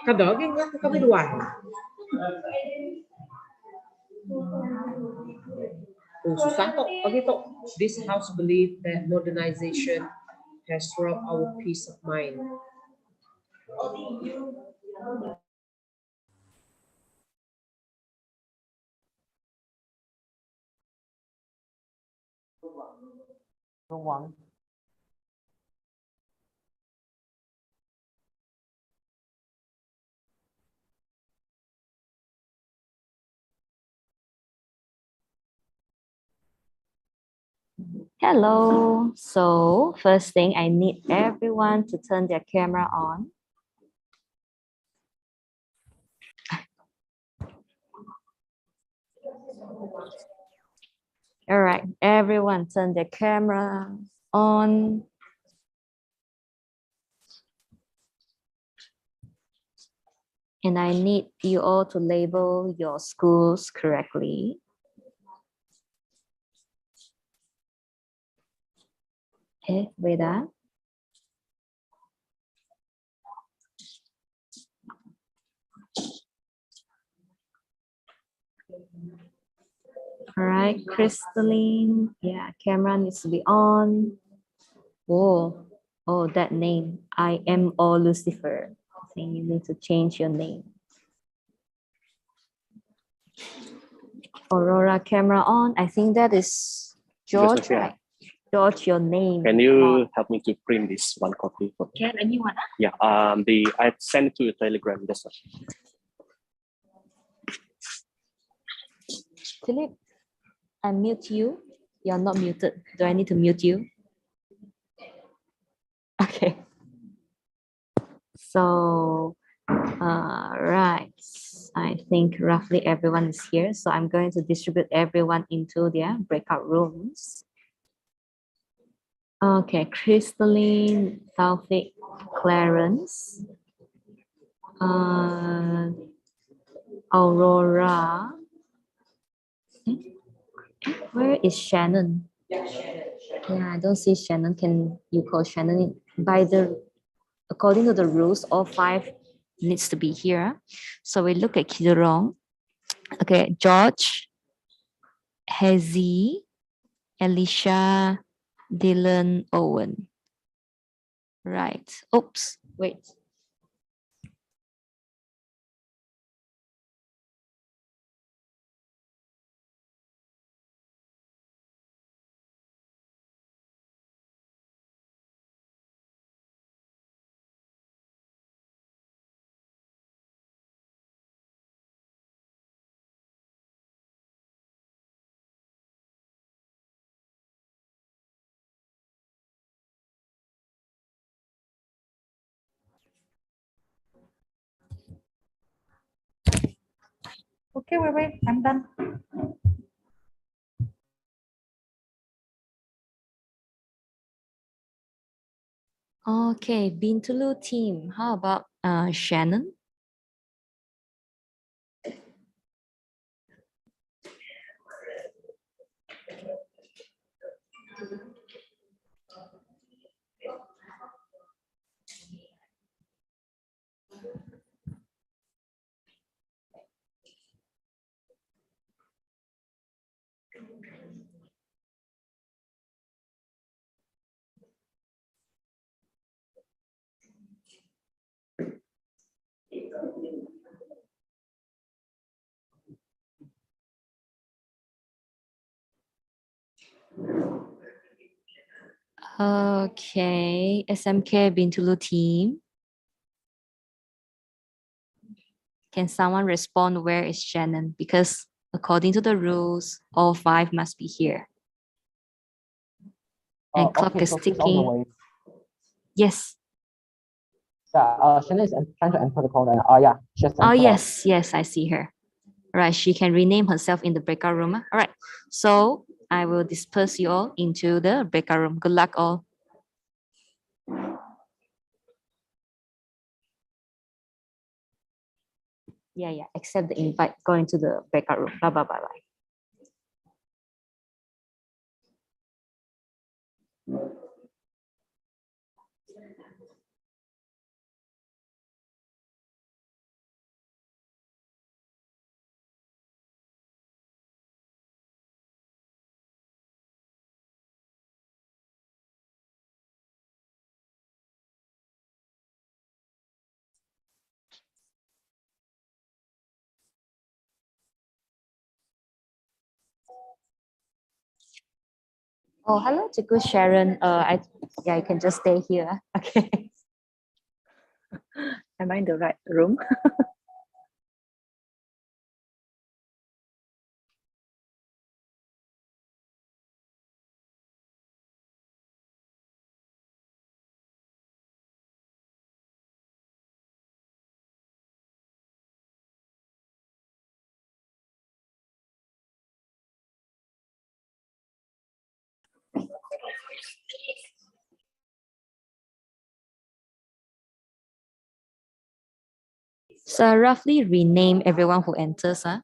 Kadang nga kami duwan. Oh, susah to. Pag ito, this house believe that modernization has robbed our peace of mind. Ruang. Hello. So first thing, I need everyone to turn their camera on. All right, everyone turn their camera on. And I need you all to label your schools correctly. Okay, wait that. All right, Crystalline. Yeah, camera needs to be on. Oh, oh, that name. I am all Lucifer. I think you need to change your name. Aurora, camera on. I think that is George, right? George, your name. Can you help me to print this one copy? Can anyone? Yeah. I sent it to your Telegram. That's all. Philip, I mute you. You're not muted. Do I need to mute you? Okay. So, right. I think roughly everyone is here. So I'm going to distribute everyone into their breakout rooms. Okay, Crystalline, Taufik, Clarence, Aurora. Where is Shannon? Yeah, I don't see Shannon. Can you call Shannon in? According to the rules, all 5 needs to be here. So we look at Kidurong. Okay, George, Hezi, Alicia, Dylan, Owen. Right. Oops, wait. Okay, wait, I'm done. Okay, Bintulu team. How about Shannon? Okay, SMK Bintulu team. Can someone respond where is Shannon? Because according to the rules, all 5 must be here. And clock Okay, is so she's on the ticking. way. Yes. Yeah, Shannon is trying to enter the call. Yeah, she's Oh, yes, yes, I see her. All right, she can rename herself in the breakout room. All right, so I will disperse you all into the breakout room. Good luck all. Yeah, accept the invite, go into the breakout room. Bye. Oh, hello, Chiku Sharon. Yeah, you can just stay here. Okay. Am I in the right room? So roughly rename everyone who enters. Huh?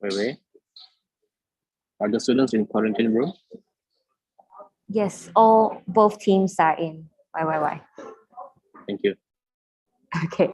Wait. Are the students in quarantine room? Yes, all both teams are in. Why? Thank you. Okay.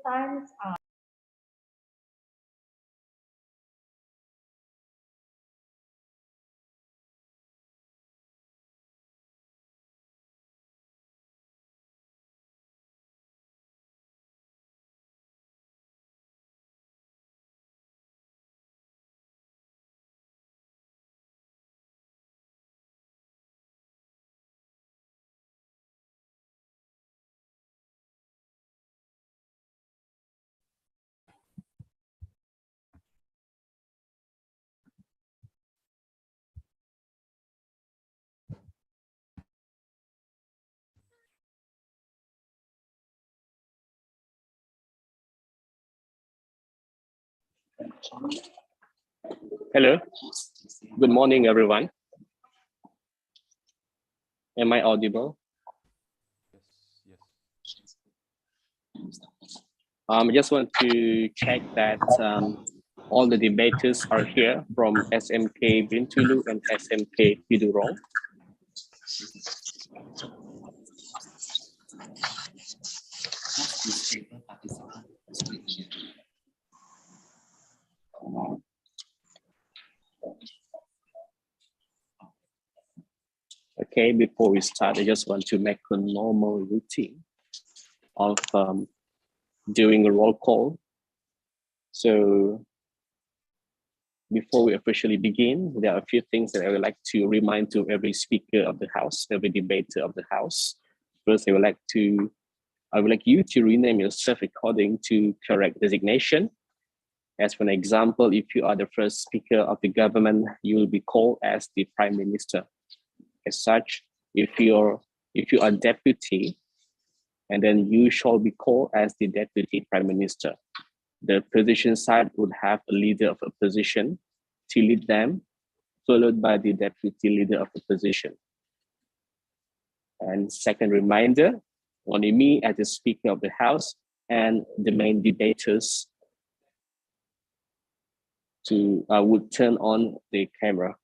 times up. Hello. Good morning, everyone. Am I audible? I just want to check that all the debaters are here from SMK Bintulu and SMK Pidurong. Okay, before we start, I just want to make a normal routine of doing a roll call. So before we officially begin, there are a few things that I would like to remind to every speaker of the House, every debater of the House. First, I would like you to rename yourself according to correct designation. As for an example, if you are the first speaker of the government, you will be called as the Prime Minister. As such, if you are deputy, and then you shall be called as the Deputy Prime Minister. The opposition side would have a leader of opposition to lead them, followed by the deputy leader of opposition. And second reminder, only me as the Speaker of the House and the main debaters would turn on the camera.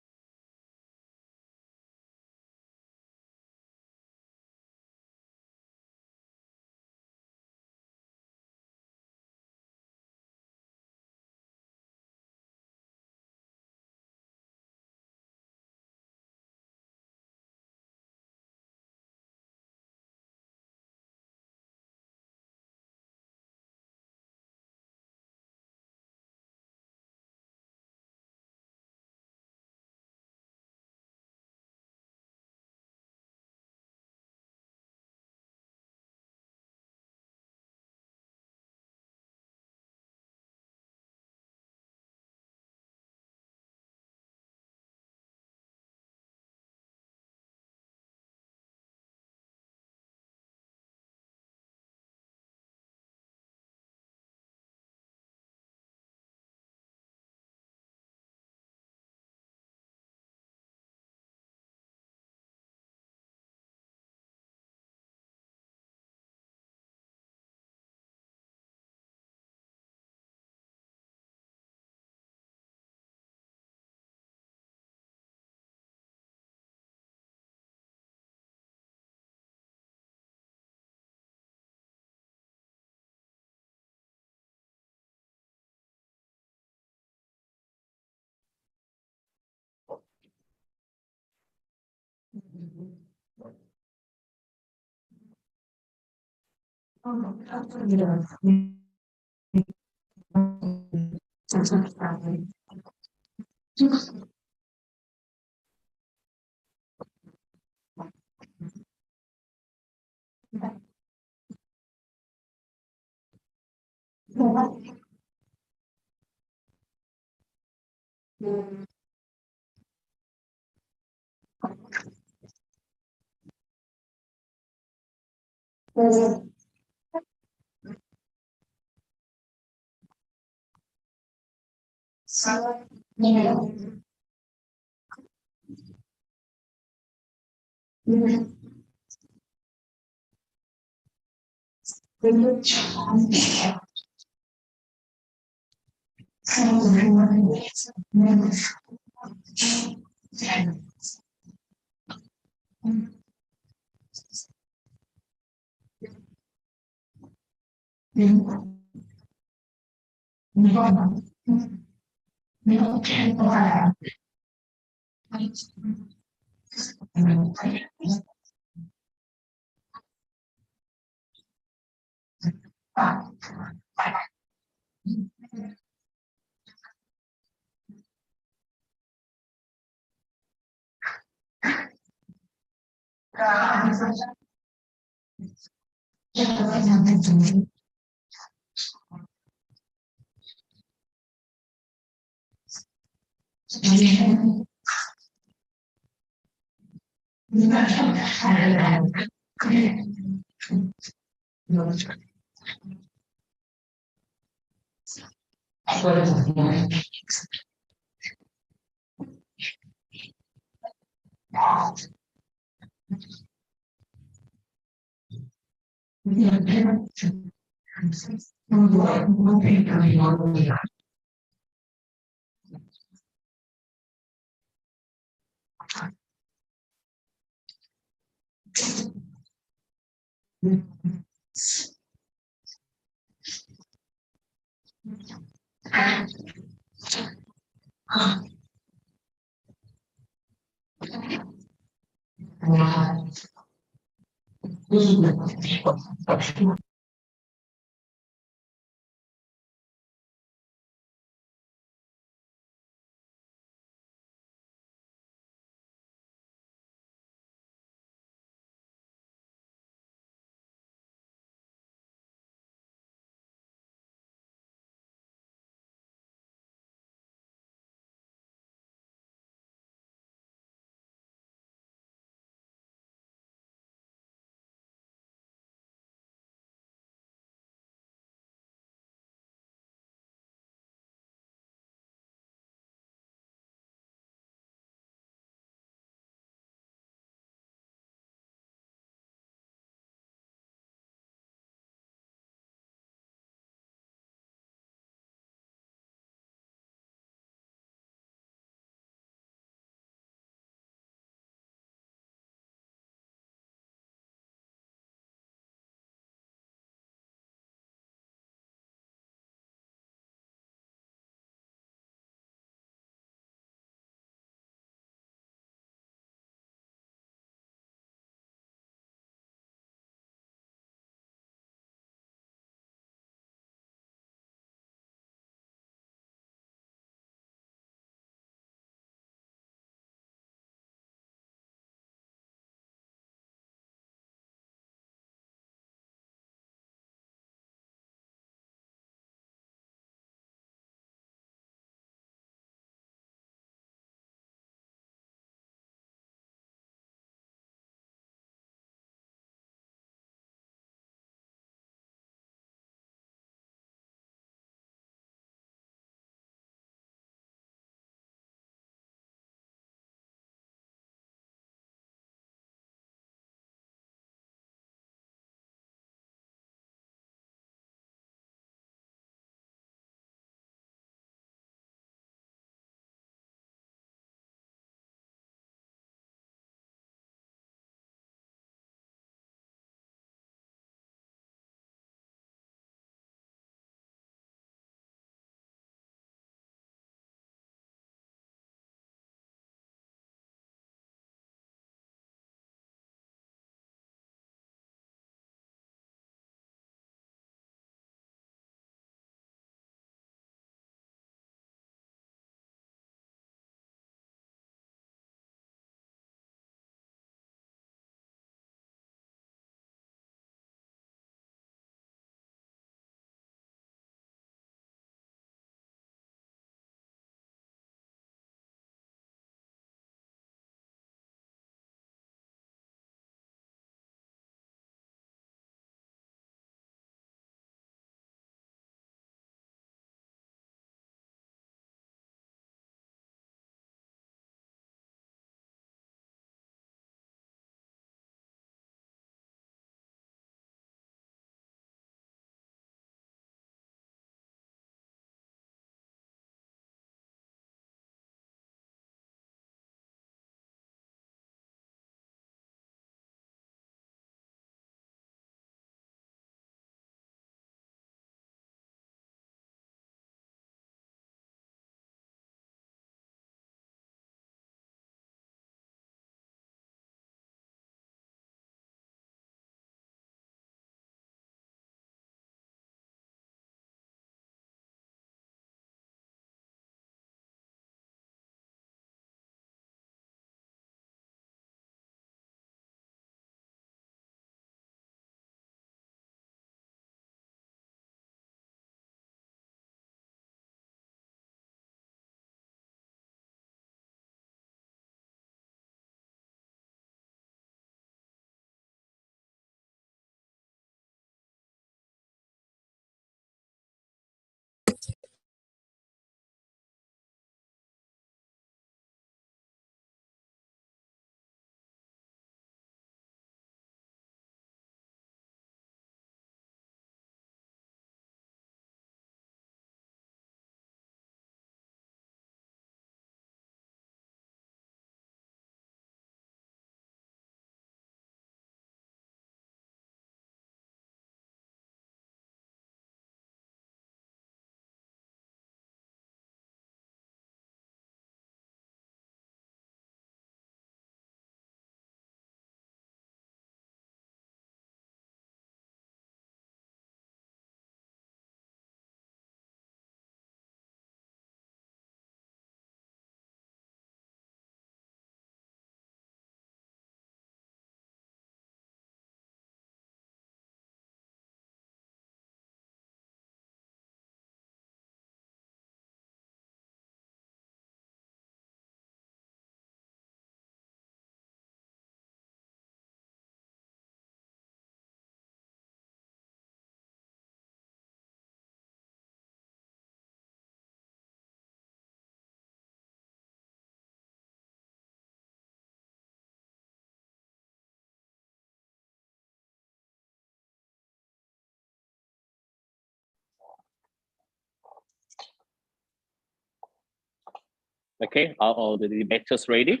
Okay, are all the debaters ready?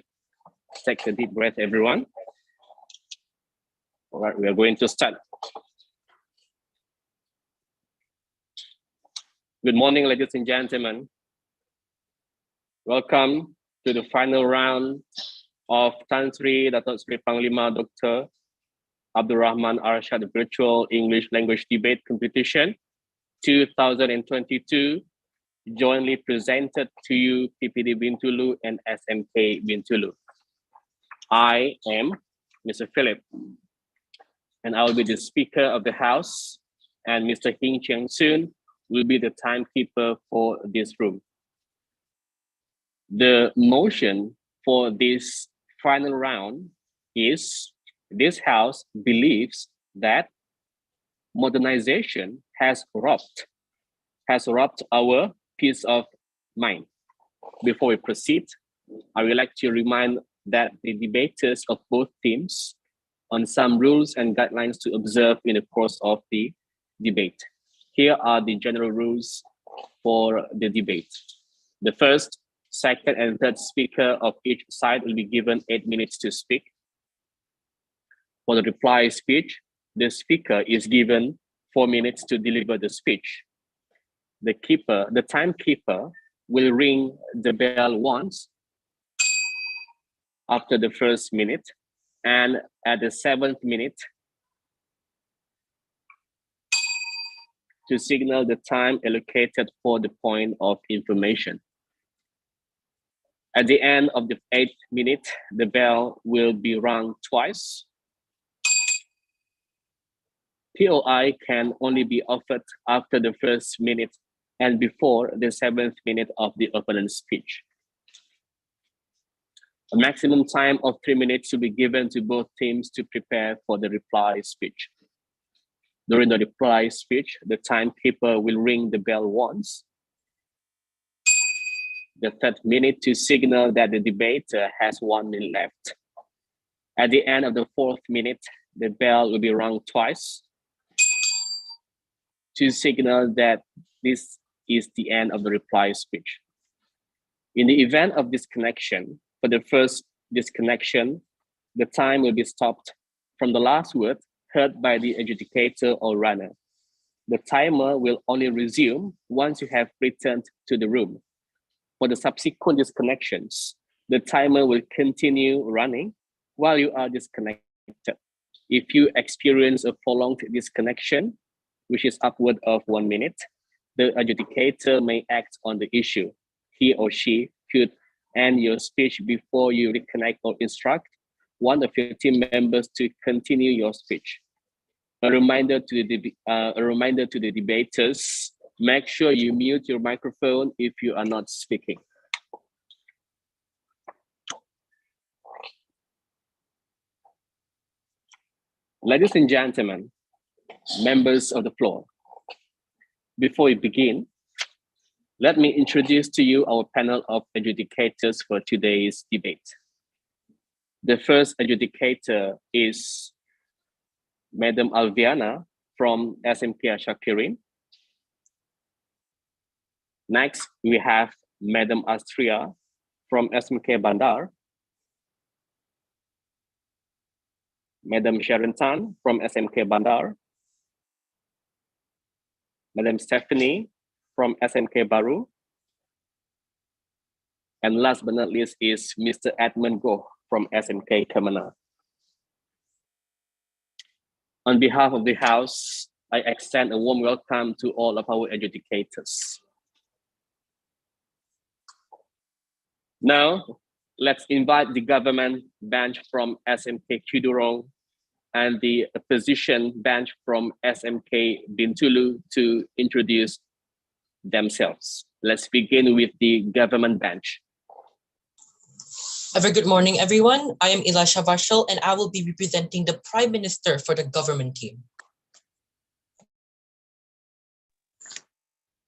Take a deep breath, everyone. All right, we are going to start. Good morning, ladies and gentlemen. Welcome to the final round of Tan Sri Datuk Sri Panglima Dr. Abdul Rahman Arshad Virtual English Language Debate Competition 2022, jointly presented to you PPD Bintulu and SMK Bintulu. I am Mr. Philip, and I will be the Speaker of the House, and Mr. Hing Chiang Soon will be the timekeeper for this room. The motion for this final round is this House believes that modernization has robbed our peace of mind. Before we proceed, I would like to remind that the debaters of both teams on some rules and guidelines to observe in the course of the debate. Here are the general rules for the debate. The first, second, and third speaker of each side will be given 8 minutes to speak. For the reply speech, the speaker is given 4 minutes to deliver the speech. The timekeeper will ring the bell once after the first minute, and at the 7th minute to signal the time allocated for the point of information. At the end of the 8th minute, the bell will be rung twice. POI can only be offered after the first minute and before the 7th minute of the opponent's speech. A maximum time of 3 minutes should be given to both teams to prepare for the reply speech. During the reply speech, the timekeeper will ring the bell once. The 3rd minute to signal that the debater has 1 minute left. At the end of the 4th minute, the bell will be rung twice to signal that this is the end of the reply speech. In the event of disconnection, for the first disconnection, the time will be stopped from the last word heard by the adjudicator or runner. The timer will only resume once you have returned to the room. For the subsequent disconnections, the timer will continue running while you are disconnected. If you experience a prolonged disconnection, which is upward of 1 minute, the adjudicator may act on the issue. He or she could end your speech before you reconnect or instruct one of your team members to continue your speech. A reminder to the debaters, make sure you mute your microphone if you are not speaking. Ladies and gentlemen, members of the floor, before we begin, let me introduce to you our panel of adjudicators for today's debate. The first adjudicator is Madam Alviana from SMK Shakirin. Next, we have Madam Astria from SMK Bandar. Madam Sharon Tan from SMK Bandar. Madam Stephanie from SMK Baru. And last but not least is Mr. Edmund Goh from SMK Kemana. On behalf of the House, I extend a warm welcome to all of our adjudicators. Now, let's invite the government bench from SMK Kudurong and the opposition bench from SMK Bintulu to introduce themselves. Let's begin with the government bench. A very good morning, everyone. I am Elisha Varshal, and I will be representing the Prime Minister for the government team.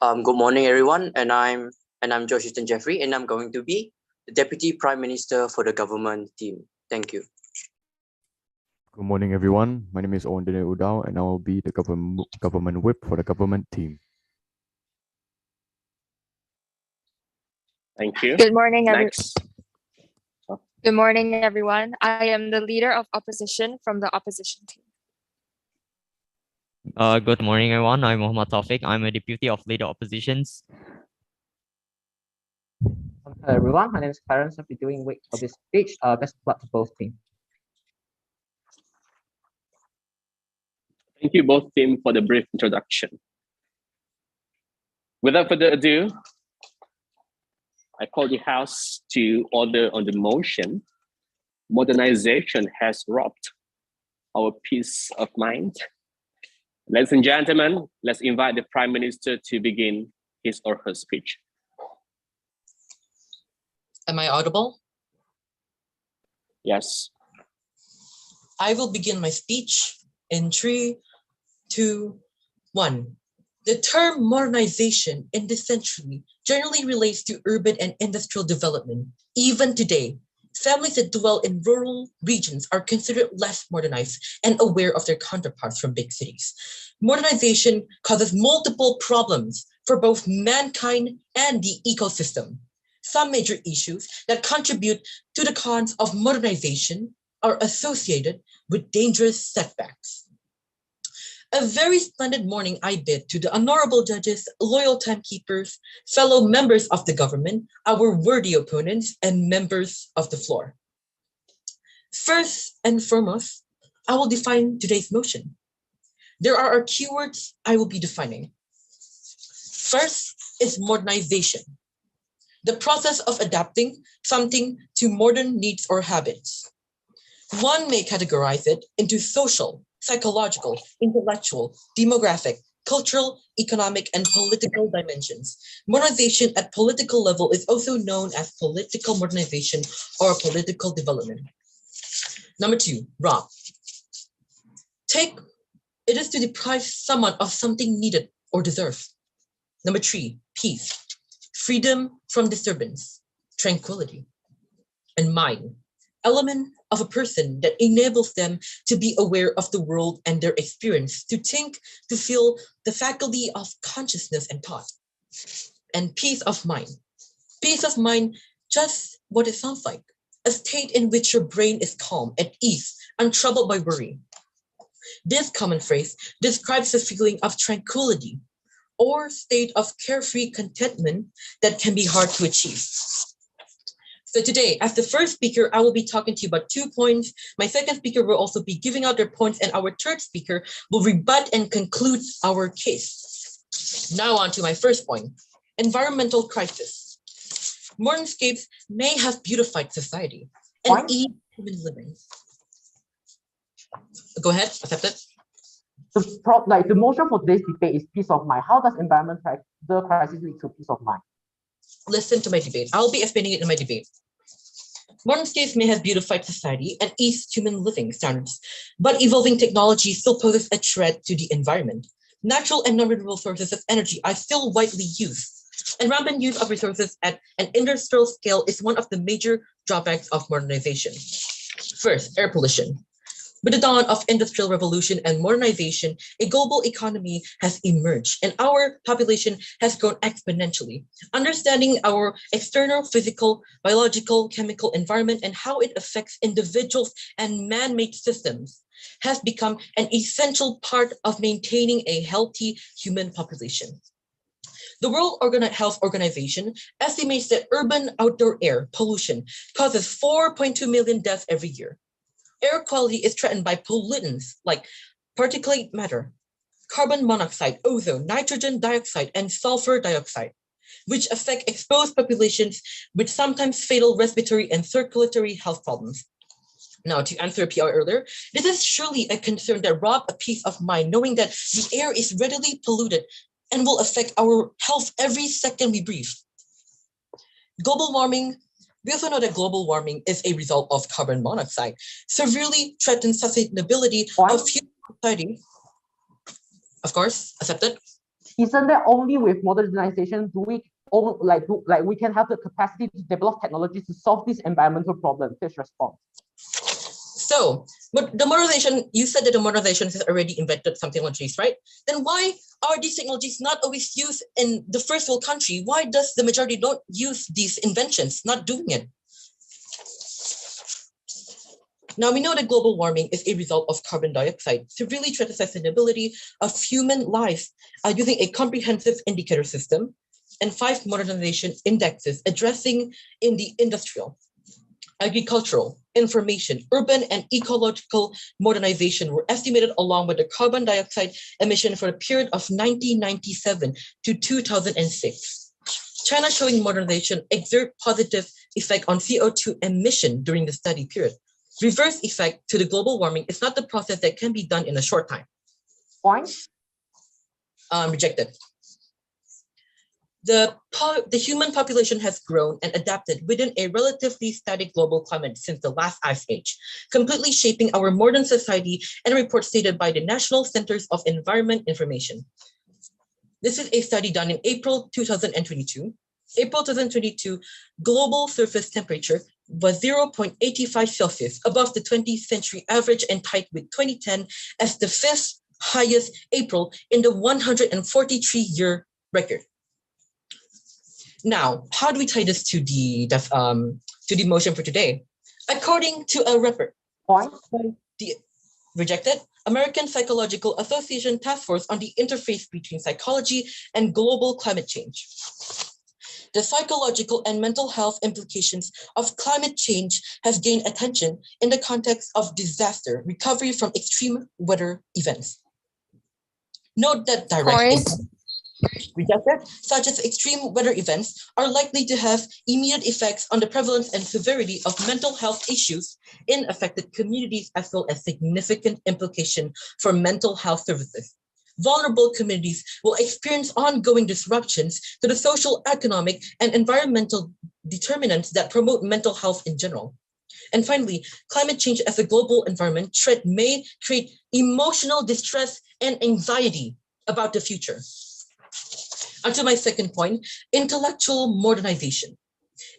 Good morning, everyone, and I'm Joshistan Jeffrey, and I'm going to be the Deputy Prime Minister for the government team. Thank you. Good morning, everyone. My name is Ondine Udao, and I will be the government whip for the government team. Thank you. Good morning, Next. Good morning, everyone. I am the leader of opposition from the opposition team. Good morning, everyone. I'm Muhammad Taufik. I'm a deputy of leader oppositions. Hello everyone, my name is Clarence. I'll be doing weight for this speech. Best of luck to both teams. Thank you both team for the brief introduction. Without further ado, I call the House to order on the motion. Modernization has robbed our peace of mind. Ladies and gentlemen, let's invite the Prime Minister to begin his or her speech. Am I audible? Yes. I will begin my speech in 3, 2, 1. The term modernization in this century generally relates to urban and industrial development. Even today, families that dwell in rural regions are considered less modernized and aware of their counterparts from big cities. Modernization causes multiple problems for both mankind and the ecosystem. Some major issues that contribute to the cons of modernization are associated with dangerous setbacks. A very splendid morning I bid to the honorable judges, loyal timekeepers, fellow members of the government, our worthy opponents, and members of the floor. First and foremost, I will define today's motion. There are keywords I will be defining. First is modernization, the process of adapting something to modern needs or habits. One may categorize it into social, psychological, intellectual, demographic, cultural, economic, and political dimensions. Modernization at political level is also known as political modernization or political development. Number 2, rob. It is to deprive someone of something needed or deserved. Number 3, peace. Freedom from disturbance, tranquility. And mind, element of a person that enables them to be aware of the world and their experience, to think, to feel, the faculty of consciousness and thought. And peace of mind. Peace of mind, just what it sounds like, a state in which your brain is calm, at ease, untroubled by worry. This common phrase describes the feeling of tranquility or state of carefree contentment that can be hard to achieve. So today, as the first speaker, I will be talking to you about 2 points. My second speaker will also be giving out their points, and our third speaker will rebut and conclude our case. Now on to my first point, environmental crisis. Modernscapes may have beautified society and ease human living. Go ahead, accept it. The motion for today's debate is peace of mind. How does environmental crisis lead to peace of mind? Listen to my debate. I'll be explaining it in my debate. Modernscapes may have beautified society and eased human living standards, but evolving technology still poses a threat to the environment. Natural and non-renewable sources of energy are still widely used, and rampant use of resources at an industrial scale is one of the major drawbacks of modernization. First, air pollution. With the dawn of industrial revolution and modernization, a global economy has emerged and our population has grown exponentially. Understanding our external physical, biological, chemical environment and how it affects individuals and man-made systems has become an essential part of maintaining a healthy human population. The World Health Organization estimates that urban outdoor air pollution causes 4.2 million deaths every year. Air quality is threatened by pollutants like particulate matter, carbon monoxide, ozone, nitrogen dioxide, and sulfur dioxide, which affect exposed populations with sometimes fatal respiratory and circulatory health problems. Now, to answer a PR earlier, this is surely a concern that robs a peace of mind, knowing that the air is readily polluted and will affect our health every second we breathe. Global warming. We also know that global warming is a result of carbon monoxide, severely threatens sustainability of human society. Of course, accepted. Isn't that only with modernization do we we can have the capacity to develop technologies to solve these environmental problems? This response. So, but the modernization, you said that the modernization has already invented some technologies, right? Then why are these technologies not always used in the first world country? Why does the majority don't use these inventions, not doing it? Now we know that global warming is a result of carbon dioxide, severely threatens the sustainability of human life using a comprehensive indicator system and 5 modernization indexes addressing in the industrial, agricultural, information, urban, and ecological modernization were estimated along with the carbon dioxide emission for the period of 1997 to 2006. China showing modernization exert positive effect on CO2 emission during the study period. Reverse effect to the global warming is not the process that can be done in a short time. Point. Rejected. The human population has grown and adapted within a relatively static global climate since the last ice age, completely shaping our modern society, and a report stated by the National Centers of Environment Information. This is a study done in April 2022. April 2022, global surface temperature was 0.85 Celsius above the 20th century average and tied with 2010 as the 5th highest April in the 143-year record. Now, how do we tie this to the motion for today? According to a report, rejected, American Psychological Association Task Force on the Interface between Psychology and Global Climate Change. The psychological and mental health implications of climate change have gained attention in the context of disaster recovery from extreme weather events. Note that direct rejected, such as extreme weather events, are likely to have immediate effects on the prevalence and severity of mental health issues in affected communities, as well as significant implication for mental health services. Vulnerable communities will experience ongoing disruptions to the social, economic, and environmental determinants that promote mental health in general. And finally, climate change as a global environment threat may create emotional distress and anxiety about the future. On to my second point, intellectual modernization,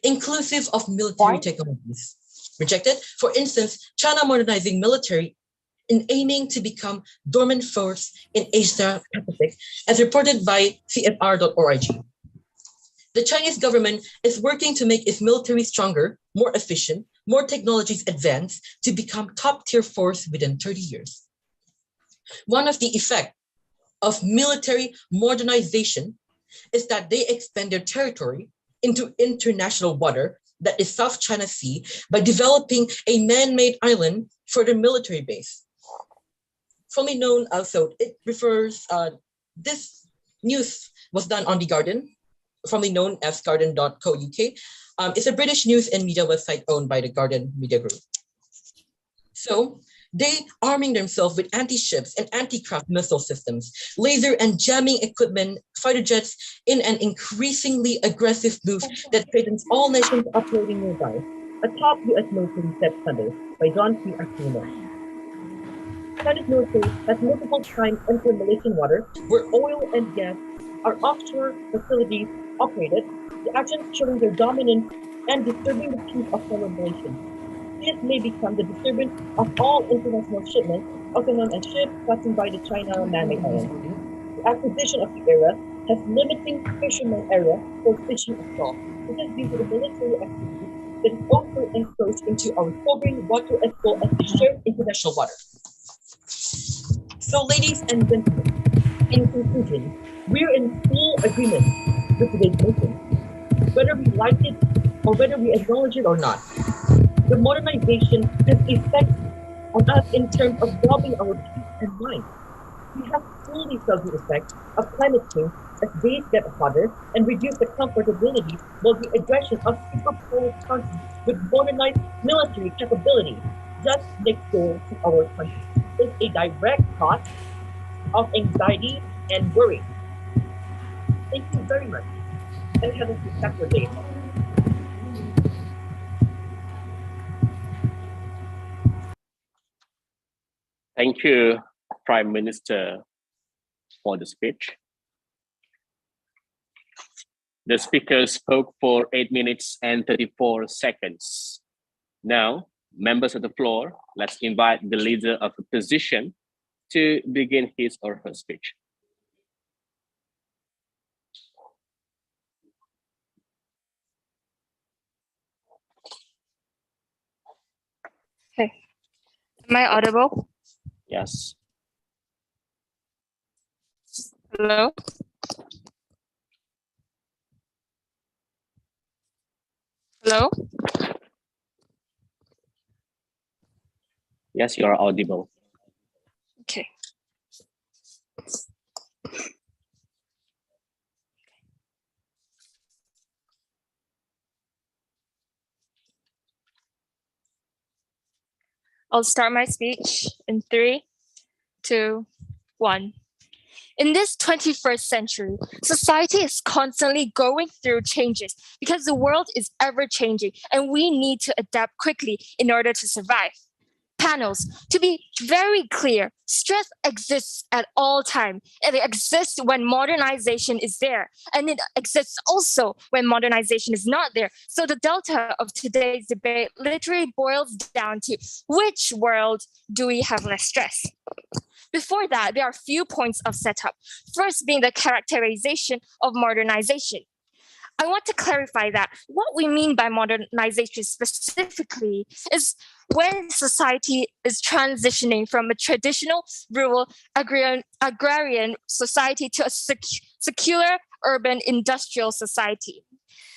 inclusive of military technologies. Rejected. For instance, China modernizing military in aiming to become dormant force in Asia Pacific, as reported by CFR.org. The Chinese government is working to make its military stronger, more efficient, more technologies advanced to become top-tier force within 30 years. One of the effects of military modernization is that they expand their territory into international water that is South China Sea by developing a man-made island for their military base. Formerly known, so it refers, this news was done on The Guardian, formerly known as guardian.co.uk. It's a British news and media website owned by the Guardian Media Group. So they arming themselves with anti-ships and anti-craft missile systems, laser and jamming equipment, fighter jets in an increasingly aggressive move that threatens all nations operating nearby. A top US military said Sunday by John P. Aquino. Chinese military has multiple times entered Malaysian water where oil and gas are offshore facilities operated, the actions showing their dominance and disturbing the peace of fellow Malaysians. This may become the disturbance of all international shipments, also known as ships passing by the China man-made island. The acquisition of the Daerah has limiting fishermen area for fishing as well. This is due to the military activity that is also encroached into our sovereign water as well as the shared international water. So, ladies and gentlemen, in conclusion, we're in full agreement with today's motion, whether we like it or whether we acknowledge it or not. The modernization has effects on us in terms of robbing our peace and mind. We have fully felt the effect of climate change as days get hotter and reduce the comfortability while the aggression of superpower countries with modernized military capability just next door to our country is a direct cause of anxiety and worry. Thank you very much and have a spectacular day. Thank you, Prime Minister, for the speech. The speaker spoke for 8 minutes and 34 seconds. Now, members of the floor, let's invite the leader of the position to begin his or her speech. Okay. Am I audible? Yes. Hello? Hello? Yes, you are audible. Okay. I'll start my speech in 3, 2, 1. In this 21st century, society is constantly going through changes because the world is ever changing and we need to adapt quickly in order to survive. Panels, to be very clear, stress exists at all time. It exists when modernization is there, and it exists also when modernization is not there. So the delta of today's debate literally boils down to which world do we have less stress? Before that, there are a few points of setup. First being the characterization of modernization. I want to clarify that what we mean by modernization specifically is when society is transitioning from a traditional rural agrarian society to a secular urban industrial society.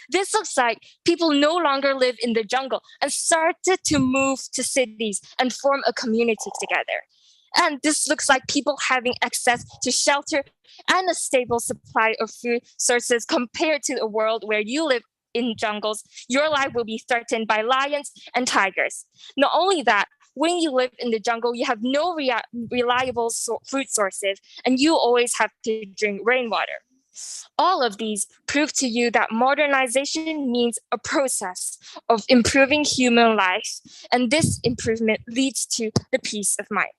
This looks like people no longer live in the jungle and started to move to cities and form a community together. And this looks like people having access to shelter and a stable supply of food sources compared to a world where you live in jungles, your life will be threatened by lions and tigers. Not only that, when you live in the jungle, you have no reliable food sources and you always have to drink rainwater. All of these prove to you that modernization means a process of improving human life, and this improvement leads to the peace of mind.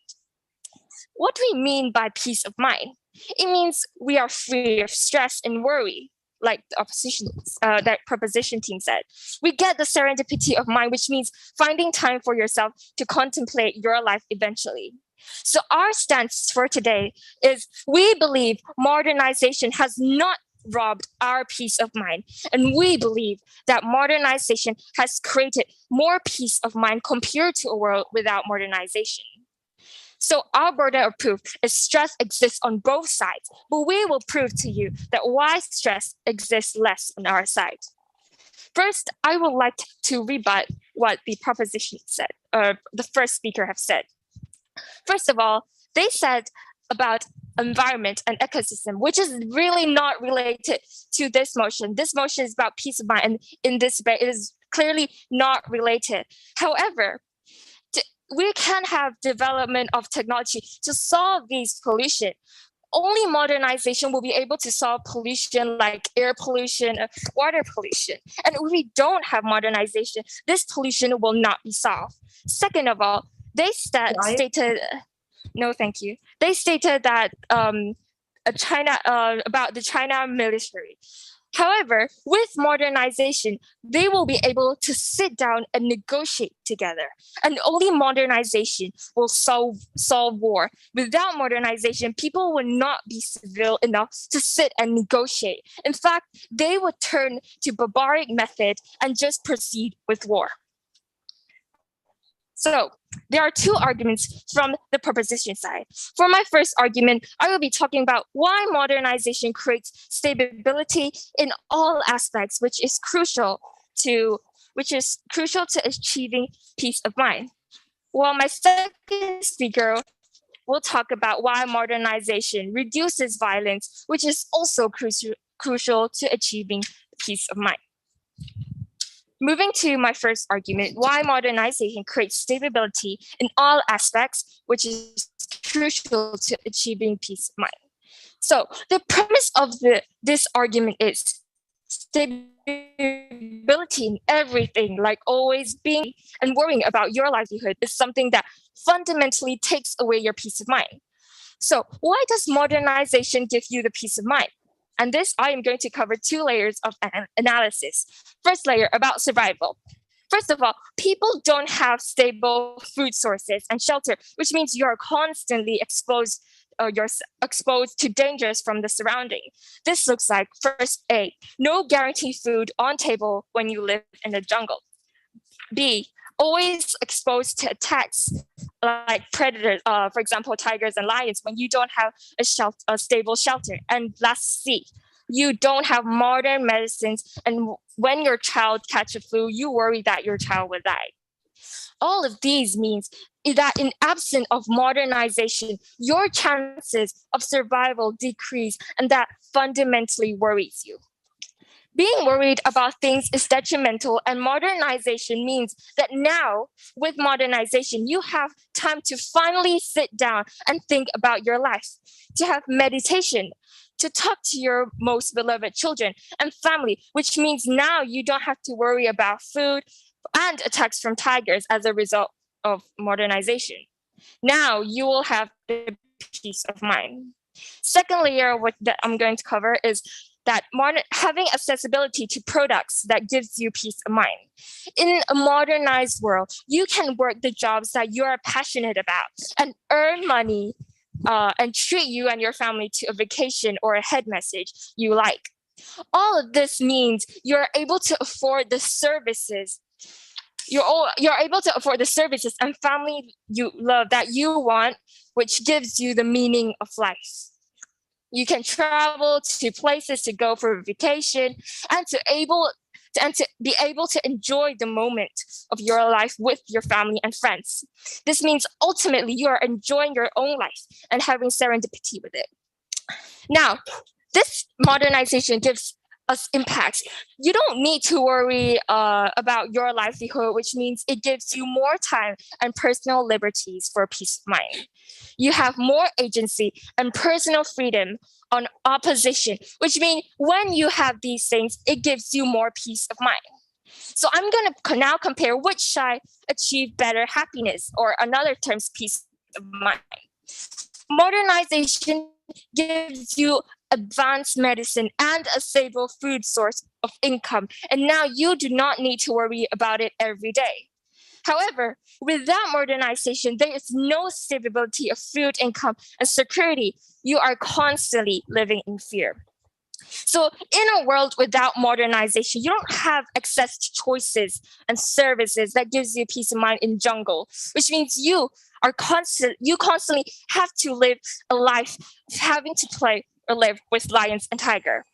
What do we mean by peace of mind? It means we are free of stress and worry, like that proposition team said. We get the serendipity of mind, which means finding time for yourself to contemplate your life eventually. So our stance for today is we believe modernization has not robbed our peace of mind. And we believe that modernization has created more peace of mind compared to a world without modernization. So our burden of proof is stress exists on both sides, but we will prove to you that why stress exists less on our side. First, I would like to rebut what the proposition said, or the first speaker have said. First of all, they said about environment and ecosystem, which is really not related to this motion. This motion is about peace of mind, and in this debate, it is clearly not related. However, we can have development of technology to solve these pollution. Only modernization will be able to solve pollution like air pollution, water pollution. And if we don't have modernization, this pollution will not be solved. Second of all, they stated, no, thank you. They stated that China about the China military. However, with modernization, they will be able to sit down and negotiate together. And only modernization will solve war. Without modernization, people will not be civil enough to sit and negotiate. In fact, they would turn to barbaric method and just proceed with war. So there are two arguments from the proposition side. For my first argument, I will be talking about why modernization creates stability in all aspects, which is crucial to achieving peace of mind. While my second speaker will talk about why modernization reduces violence, which is also crucial to achieving peace of mind. Moving to my first argument, why modernization creates stability in all aspects, which is crucial to achieving peace of mind. So the premise of this argument is stability in everything, like always being and worrying about your livelihood is something that fundamentally takes away your peace of mind. So why does modernization give you the peace of mind? And this, I am going to cover two layers of analysis. First layer, about survival. First of all, people don't have stable food sources and shelter, which means you're constantly exposed you're exposed to dangers from the surrounding. This looks like first A, no guaranteed food on table when you live in the jungle. B, always exposed to attacks like predators, for example, tigers and lions when you don't have a stable shelter. And last C, you don't have modern medicines, and when your child catches a flu, you worry that your child will die. All of these means that in absence of modernization, your chances of survival decrease, and that fundamentally worries you. Being worried about things is detrimental, and modernization means that now, with modernization, you have time to finally sit down and think about your life, to have meditation, to talk to your most beloved children and family, which means now you don't have to worry about food and attacks from tigers as a result of modernization. Now you will have the peace of mind. Second layer that I'm going to cover is that having accessibility to products that gives you peace of mind. In a modernized world, you can work the jobs that you are passionate about and earn money and treat you and your family to a vacation or a head message you like. All of this means you're able to afford the services. You're able to afford the services and family you love that you want, which gives you the meaning of life. You can travel to places to go for a vacation and to be able to enjoy the moment of your life with your family and friends. This means ultimately you are enjoying your own life and having serendipity with it. Now, this modernization gives us impacts. You don't need to worry about your livelihood, which means it gives you more time and personal liberties for peace of mind. You have more agency and personal freedom on opposition, which means when you have these things, it gives you more peace of mind. So I'm going to now compare which side achieve better happiness, or another terms, peace of mind. Modernization gives you advanced medicine and a stable food source of income, and now you do not need to worry about it every day. However, without modernization, there is no stability of food income and security. You are constantly living in fear. So in a world without modernization, you don't have access to choices and services that gives you peace of mind in jungle, which means you constantly have to live a life of having to play or live with lions and tiger.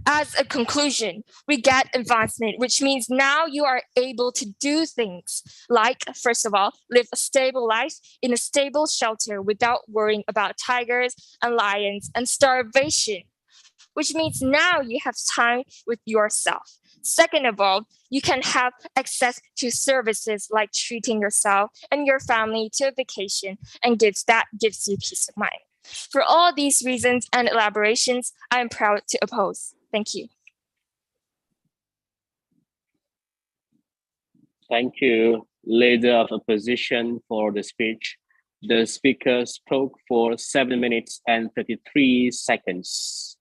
As a conclusion, we get advancement, which means now you are able to do things like, first of all, live a stable life in a stable shelter without worrying about tigers and lions and starvation, which means now you have time with yourself. Second of all, you can have access to services like treating yourself and your family to a vacation, and gives you peace of mind. For all these reasons and elaborations, I am proud to oppose. Thank you. Thank you, Leader of Opposition, for the speech. The speaker spoke for 7 minutes and 33 seconds.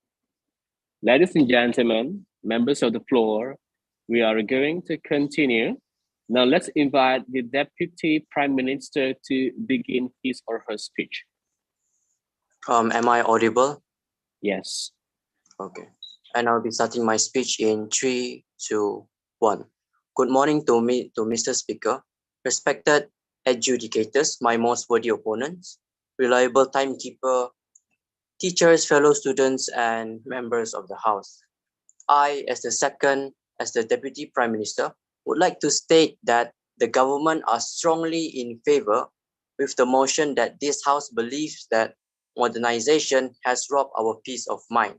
Ladies and gentlemen, members of the floor, we are going to continue. Now let's invite the Deputy Prime Minister to begin his or her speech. Am I audible? Yes. Okay. And I'll be starting my speech in 3, 2, 1. Good morning to Mr. Speaker, respected adjudicators, my most worthy opponents, reliable timekeeper, teachers, fellow students, and members of the House. I, as the Deputy Prime Minister, would like to state that the government are strongly in favor with the motion that this House believes that modernization has robbed our peace of mind.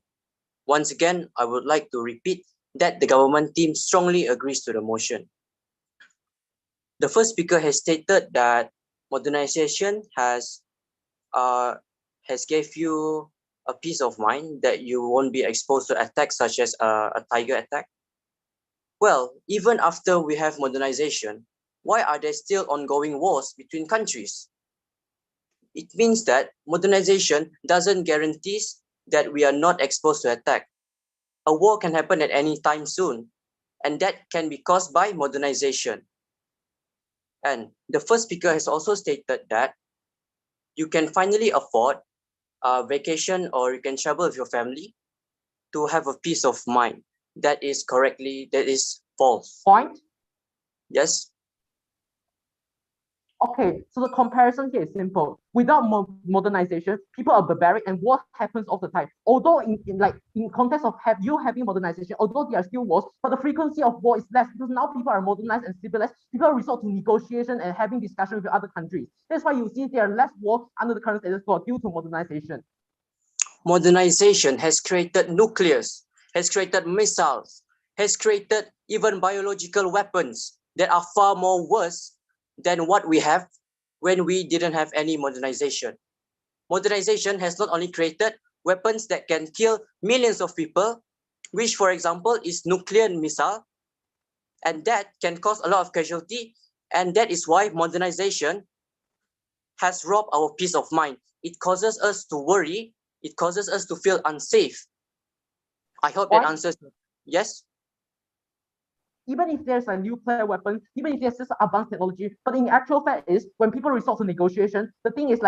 Once again, I would like to repeat that the government team strongly agrees to the motion. The first speaker has stated that modernization has gave you a peace of mind, that you won't be exposed to attacks such as a tiger attack. Well, even after we have modernization, why are there still ongoing wars between countries? It means that modernization doesn't guarantee that we are not exposed to attack. A war can happen at any time soon. and that can be caused by modernization. And the first speaker has also stated that you can finally afford a vacation or you can travel with your family to have a peace of mind. That is false. Point. Yes. Okay, so the comparison here is simple. Without modernization, people are barbaric and war happens all the time. Although in context of having modernization, although there are still wars, but the frequency of war is less because now people are modernized and civilized. People resort to negotiation and having discussion with other countries. That's why you see there are less wars under the current status quo due to modernization. Modernization has created nuclears, has created missiles, has created even biological weapons that are far more worse than what we have when we didn't have any modernization. Modernization has not only created weapons that can kill millions of people, which for example is nuclear missile, and that can cause a lot of casualty, and that is why modernization has robbed our peace of mind. It causes us to worry, it causes us to feel unsafe. I hope that answers. Yes? Even if there's a nuclear weapon, even if there's just advanced technology, but in actual fact is when people resort to negotiation, the thing is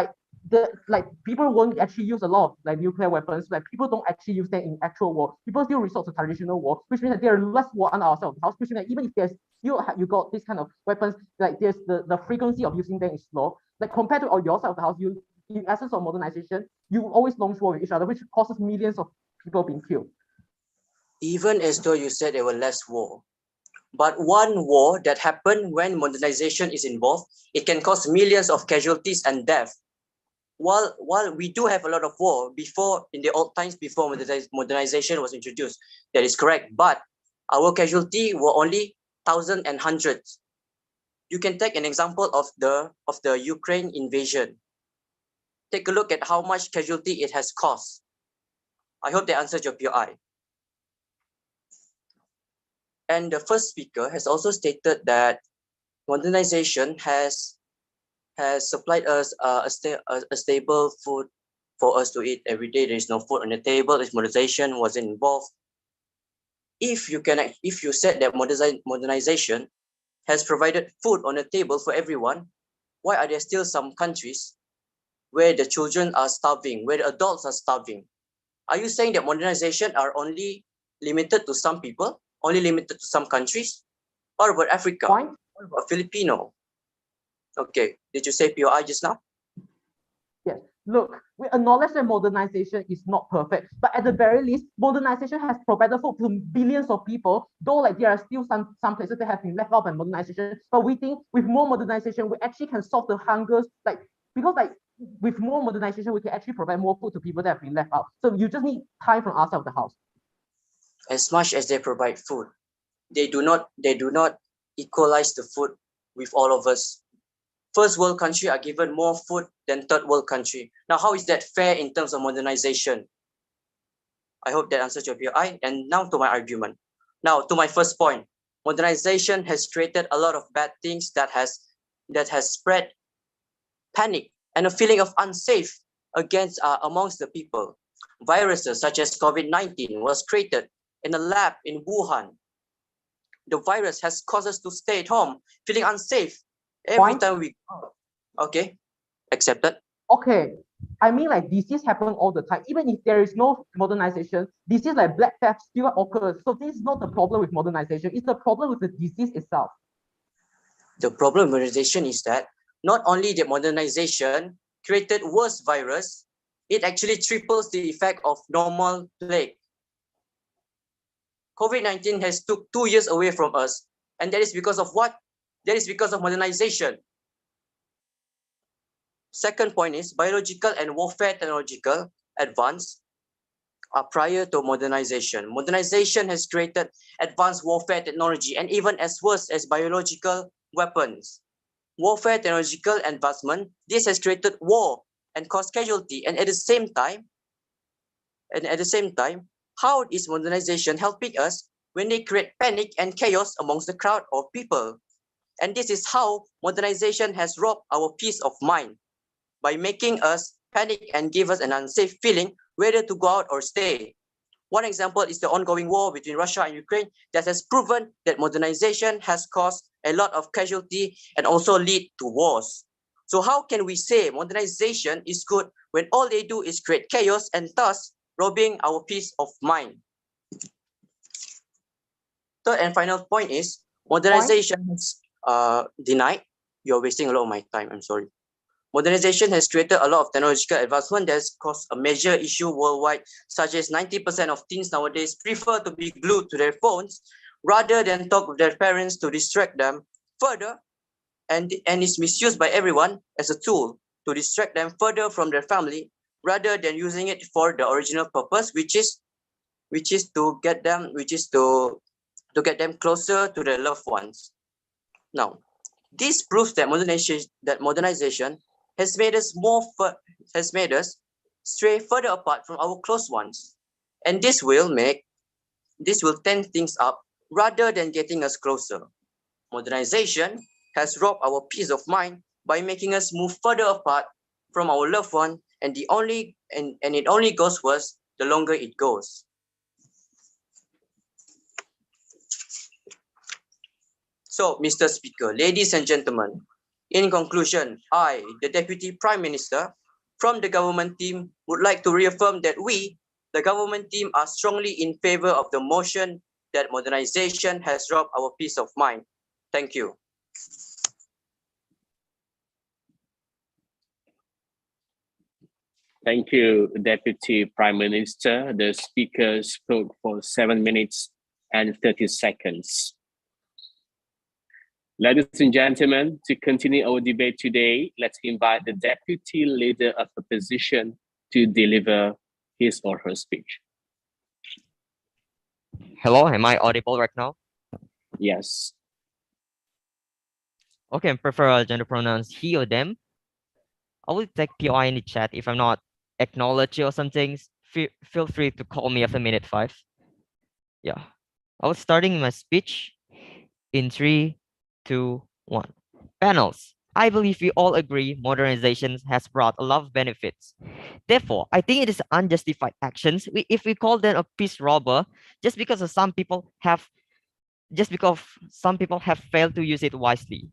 people won't actually use a lot of nuclear weapons. Like people don't actually use them in actual war. People still resort to traditional war, which means that there are less war on ourselves. Which means that even if there's you got this kind of weapons, like there's the frequency of using them is low. Like compared to your side of the house, you in essence of modernization, you always launch war with each other, which causes millions of people being killed. Even as though you said there were less war. But one war that happened when modernization is involved, it can cause millions of casualties and death. While we do have a lot of war before, in the old times before modernization was introduced, that is correct. But our casualty were only thousands and hundreds. You can take an example of the Ukraine invasion. Take a look at how much casualty it has caused. I hope that answers your POI. And the first speaker has also stated that modernization has supplied us a stable food for us to eat every day. There is no food on the table if modernization wasn't involved. If you said that modernization has provided food on the table for everyone, why are there still some countries where the children are starving, where the adults are starving? Are you saying that modernization are only limited to some people? Only limited to some countries? What about Africa? Point. What about Filipino? Okay, did you say POI just now? Yes. Look, we acknowledge that modernization is not perfect, but at the very least, modernization has provided food to billions of people, though there are still some places that have been left out by modernization. But we think with more modernization, we actually can solve the hungers, because with more modernization, we can actually provide more food to people that have been left out. So you just need time from outside of the house. As much as they provide food, they do not equalize the food with all of us. First world country are given more food than third world country. Now, how is that fair in terms of modernization? I hope that answers your POI. And now to my argument. Now to my first point, modernization has created a lot of bad things that has spread panic and a feeling of unsafe amongst the people. Viruses such as COVID-19 was created in a lab in Wuhan. The virus has caused us to stay at home, feeling unsafe every time we go. Okay, accepted. Okay, I mean disease happen all the time. Even if there is no modernization, disease like Black Death still occurs. So this is not the problem with modernization. It's the problem with the disease itself. The problem with modernization is that not only the modernization created worse virus, it actually triples the effect of normal plague. COVID-19 has took 2 years away from us, and that is because of what? That is because of modernization. Second point is biological and warfare technological advance are prior to modernization. Modernization has created advanced warfare technology and even as worse as biological weapons. Warfare technological advancement, this has created war and caused casualty. And at the same time, how is modernization helping us when they create panic and chaos amongst the crowd of people? And this is how modernization has robbed our peace of mind by making us panic and give us an unsafe feeling whether to go out or stay. One example is the ongoing war between Russia and Ukraine that has proven that modernization has caused a lot of casualty and also lead to wars. So how can we say modernization is good when all they do is create chaos and thus robbing our peace of mind? Third and final point is modernization has denied. You're wasting a lot of my time. I'm sorry. Modernization has created a lot of technological advancement that has caused a major issue worldwide, such as 90% of teens nowadays prefer to be glued to their phones rather than talk with their parents to distract them further, and is misused by everyone as a tool to distract them further from their family rather than using it for the original purpose, which is to get them to get them closer to their loved ones. Now, this proves that modernization has made us stray further apart from our close ones, and this will tend things up rather than getting us closer. Modernization has robbed our peace of mind by making us move further apart from our loved one, and it only goes worse the longer it goes. So, Mr. Speaker, ladies and gentlemen, in conclusion, I, the Deputy Prime Minister, from the government team, would like to reaffirm that we, the government team, are strongly in favor of the motion that modernization has robbed our peace of mind. Thank you. Thank you, Deputy Prime Minister. The speaker spoke for 7 minutes and 30 seconds. Ladies and gentlemen, to continue our debate today, let's invite the Deputy Leader of Opposition to deliver his or her speech. Hello, am I audible right now? Yes. Okay, I prefer gender pronouns he or them. I will take POI in the chat. If I'm not acknowledged or something, feel free to call me after minute 5. Yeah, I was starting my speech in 3, 2, 1. Panels, I believe we all agree modernization has brought a lot of benefits. Therefore, I think it is unjustified actions if we call them a peace robber just because some people have failed to use it wisely.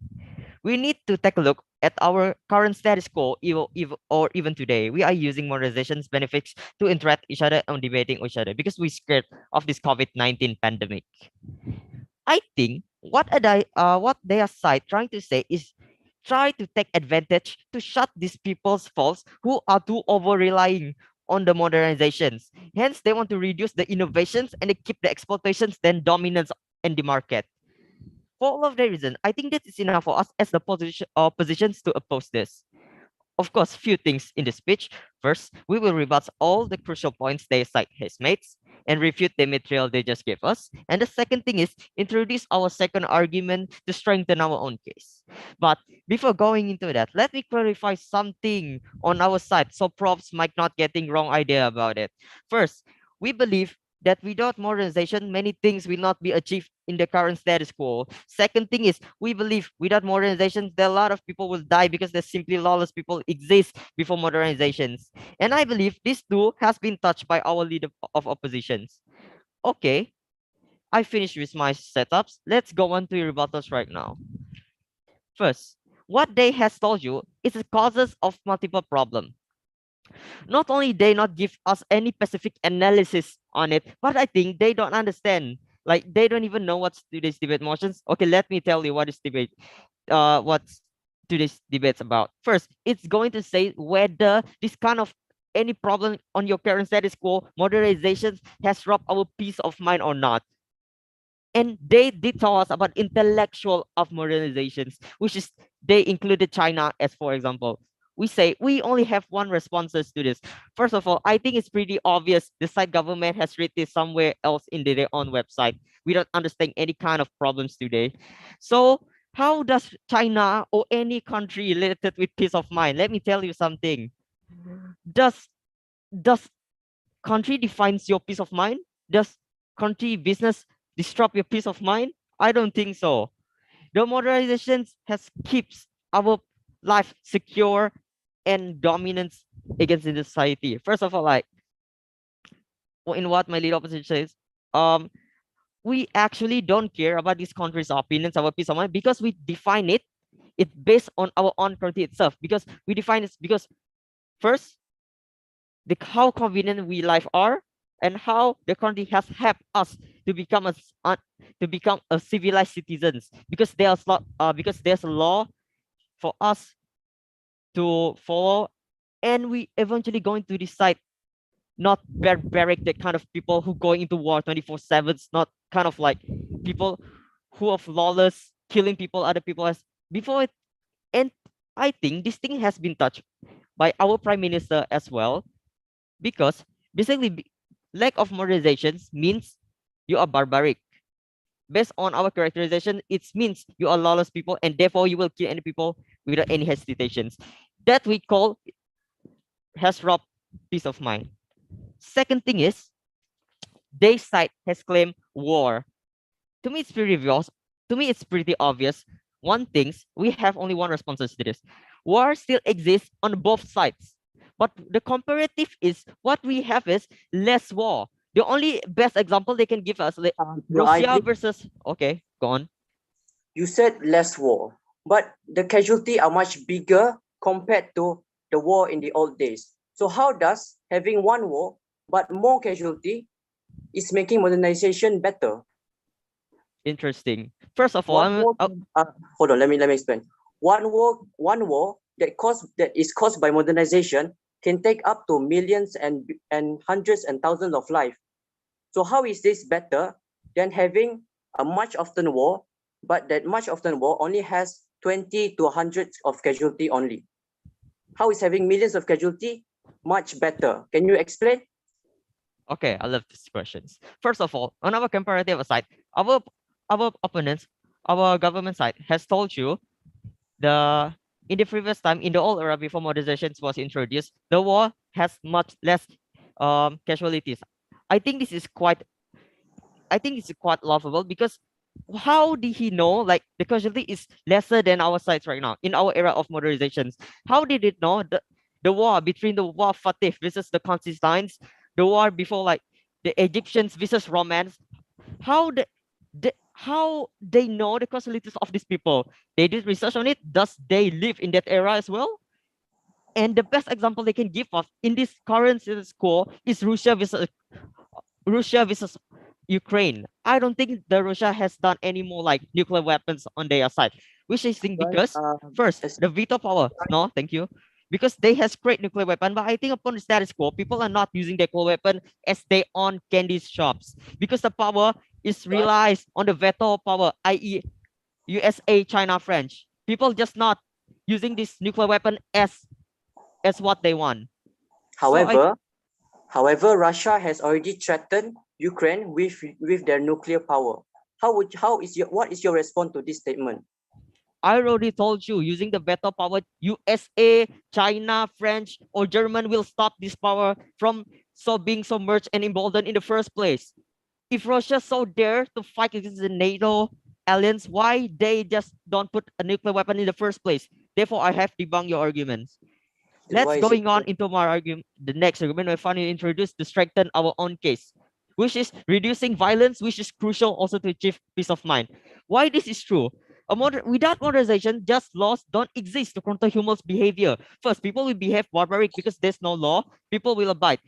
We need to take a look at our current status quo, or even today. We are using modernization benefits to interact each other and debating each other because we're scared of this COVID-19 pandemic. I think what they are trying to say is try to take advantage to shut these people's faults who are too over relying on the modernizations. Hence, they want to reduce the innovations and they keep the exploitations then dominance in the market. For all of the reason, I think that is enough for us as the positions to oppose this. Of course, few things in the speech. First, we will rebut all the crucial points they cite his mates and refute the material they just gave us. And the second thing is introduce our second argument to strengthen our own case. But before going into that, let me clarify something on our side so props might not getting wrong idea about it. First, we believe that without modernization, many things will not be achieved in the current status quo. Second thing is, we believe without modernization, there are a lot of people will die because there's simply lawless people exist before modernizations. And I believe this too has been touched by our leader of oppositions. Okay, I finished with my setups. Let's go on to rebuttals right now. First, what they has told you is the causes of multiple problems. Not only they not give us any specific analysis on it, but I think they don't understand. Like they don't even know what's today's debate motions. Okay, let me tell you what is debate. What's today's debate's about. First, it's going to say whether this kind of any problem on your current status quo modernization has robbed our peace of mind or not. And they did tell us about intellectual of modernizations, which is they included China as for example. We say we only have one responses to this. First of all, I think it's pretty obvious the side government has written this somewhere else in their own website. We don't understand any kind of problems today. So how does China or any country related with peace of mind? Let me tell you something. Does country defines your peace of mind? Does country business disrupt your peace of mind? I don't think so. The modernization has keeps our life secure and dominance against the society. First of all, like in what my lead opposition says, we actually don't care about these countries' opinions, our peace of mind, because we define it based on our own country itself. Because we define it because first, how convenient we life are, and how the country has helped us to become a civilized citizens. Because there's a law for us to follow, and we eventually going to decide not barbaric, the kind of people who going into war 24/7, not kind of like people who are lawless, killing people, other people as before it. And I think this thing has been touched by our prime minister as well, because basically lack of modernizations means you are barbaric. Based on our characterization, it means you are lawless people, and therefore you will kill any people without any hesitations. That we call has robbed peace of mind. Second thing is, their side has claimed war. To me, it's pretty obvious. One thing, we have only one response to this. War still exists on both sides. But the comparative is what we have is less war. The only best example they can give us, like Russia versus, okay, go on. You said less war, but the casualty are much bigger compared to the war in the old days. So how does having one war but more casualty is making modernization better? Interesting. First of all, hold on, let me explain. One war that is caused by modernization can take up to millions and hundreds and thousands of lives. So how is this better than having a much often war, but that much often war only has 20 to hundreds of casualty only? How is having millions of casualty much better? Can you explain? Okay, I love these questions. First of all, on our comparative side, our opponents, our government side has told you in the previous time, in the old era before modernizations was introduced, the war has much less casualties. I think this is quite laughable, because how did he know like the casualty is lesser than our sides right now in our era of modernizations? How did it know the war between the war of Fatih versus the Constantines, the war before like the Egyptians versus Romans? How they know the casualties of these people? They did research on it. Does they live in that era as well? And the best example they can give us in this current status quo is Russia versus Ukraine. I don't think the Russia has done any more like nuclear weapons on their side, which I think because first the veto power. No, thank you. Because they has great nuclear weapon, but I think upon the status quo, people are not using their nuclear weapon as they own candy shops, because the power is relies on the veto power, i.e., USA, China, French. People just not using this nuclear weapon as what they want. However, Russia has already threatened Ukraine with their nuclear power. What is your response to this statement? I already told you, using the veto power, USA, China, French, or German will stop this power from being submerged and emboldened in the first place. If Russia so dare to fight against the NATO alliance, why they just don't put a nuclear weapon in the first place? Therefore, I have debunked your arguments. Let's going on into my argument. The next argument I finally introduced to strengthen our own case, which is reducing violence, which is crucial also to achieve peace of mind. Why this is true? Without modernization, just laws don't exist to control humans' behavior. First, people will behave barbaric because there's no law. People will abide.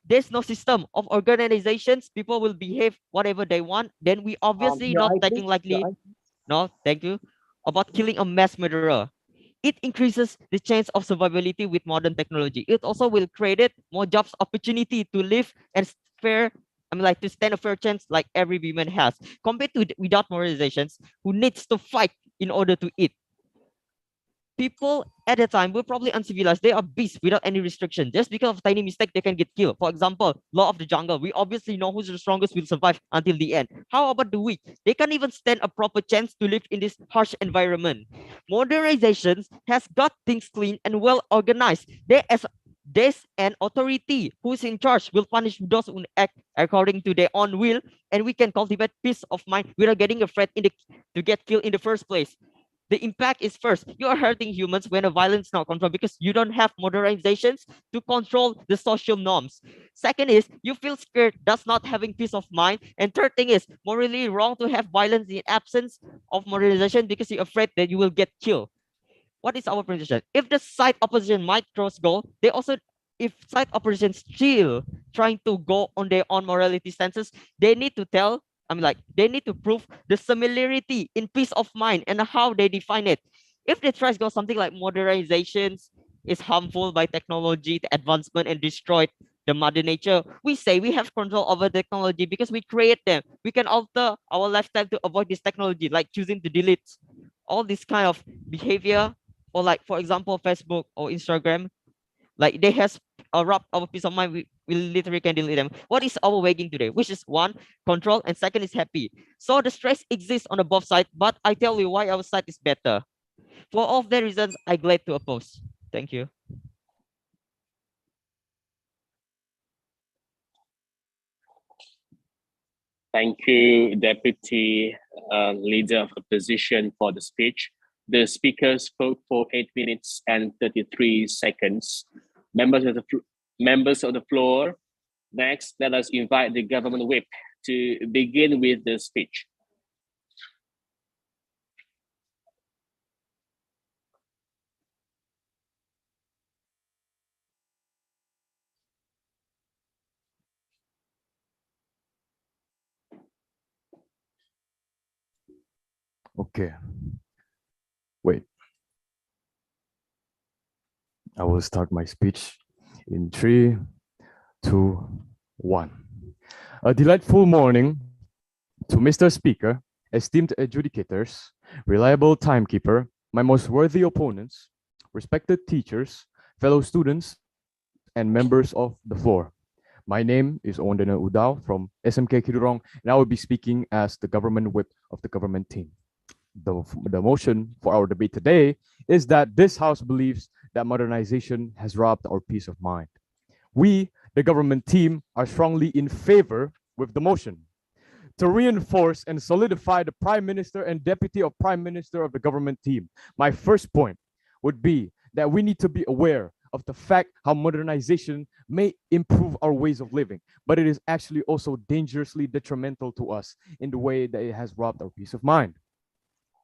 There's no system of organizations. People will behave whatever they want. Then we obviously not taking likely. No, thank you. About killing a mass murderer. It increases the chance of survivability with modern technology. It also will create more jobs opportunity to live and to stand a fair chance like every woman has, compared to without moralizations, who needs to fight in order to eat. People at the time were probably uncivilized. They are beasts without any restriction. Just because of tiny mistake, they can get killed. For example, law of the jungle. We obviously know who's the strongest will survive until the end. How about the weak? They can't even stand a proper chance to live in this harsh environment. Modernizations has got things clean and well organized. There's an authority who's in charge will punish those who act according to their own will, and we can cultivate peace of mind without getting afraid to get killed in the first place. The impact is first, you are hurting humans when the violence is not controlled because you don't have modernizations to control the social norms. Second is you feel scared, thus not having peace of mind. And third thing is morally wrong to have violence in absence of modernization because you're afraid that you will get killed. What is our position? If the side opposition might cross goal, they also, if side opposition still trying to go on their own morality stances, they need to tell, they need to prove the similarity in peace of mind and how they define it. If they try to go something like modernizations is harmful by technology, the advancement and destroyed the mother nature, we say we have control over technology because we create them. We can alter our lifestyle to avoid this technology, like choosing to delete all this kind of behavior, or like for example Facebook or Instagram, like they has robbed our peace of mind. We literally can delete them. What is our wagging today? Which is one, control, and second is happy. So the stress exists on the both sides, but I tell you why our side is better. For all of the reasons, I glad to oppose. Thank you. Thank you, Deputy Leader of Opposition, for the speech. The speaker spoke for 8 minutes and 33 seconds. Members of the floor, next, let us invite the government whip to begin with the speech. Okay. Wait. I will start my speech in 3, 2, 1. A delightful morning to Mr. Speaker, esteemed adjudicators, reliable timekeeper, my most worthy opponents, respected teachers, fellow students, and members of the floor. My name is Ondana Udao from SMK Kidurong, and I will be speaking as the government whip of the government team. The motion for our debate today is that this House believes that modernization has robbed our peace of mind. We, the government team, are strongly in favor with the motion. To reinforce and solidify the Prime Minister and Deputy of Prime Minister of the government team, my first point would be that we need to be aware of the fact how modernization may improve our ways of living, but it is actually also dangerously detrimental to us in the way that it has robbed our peace of mind.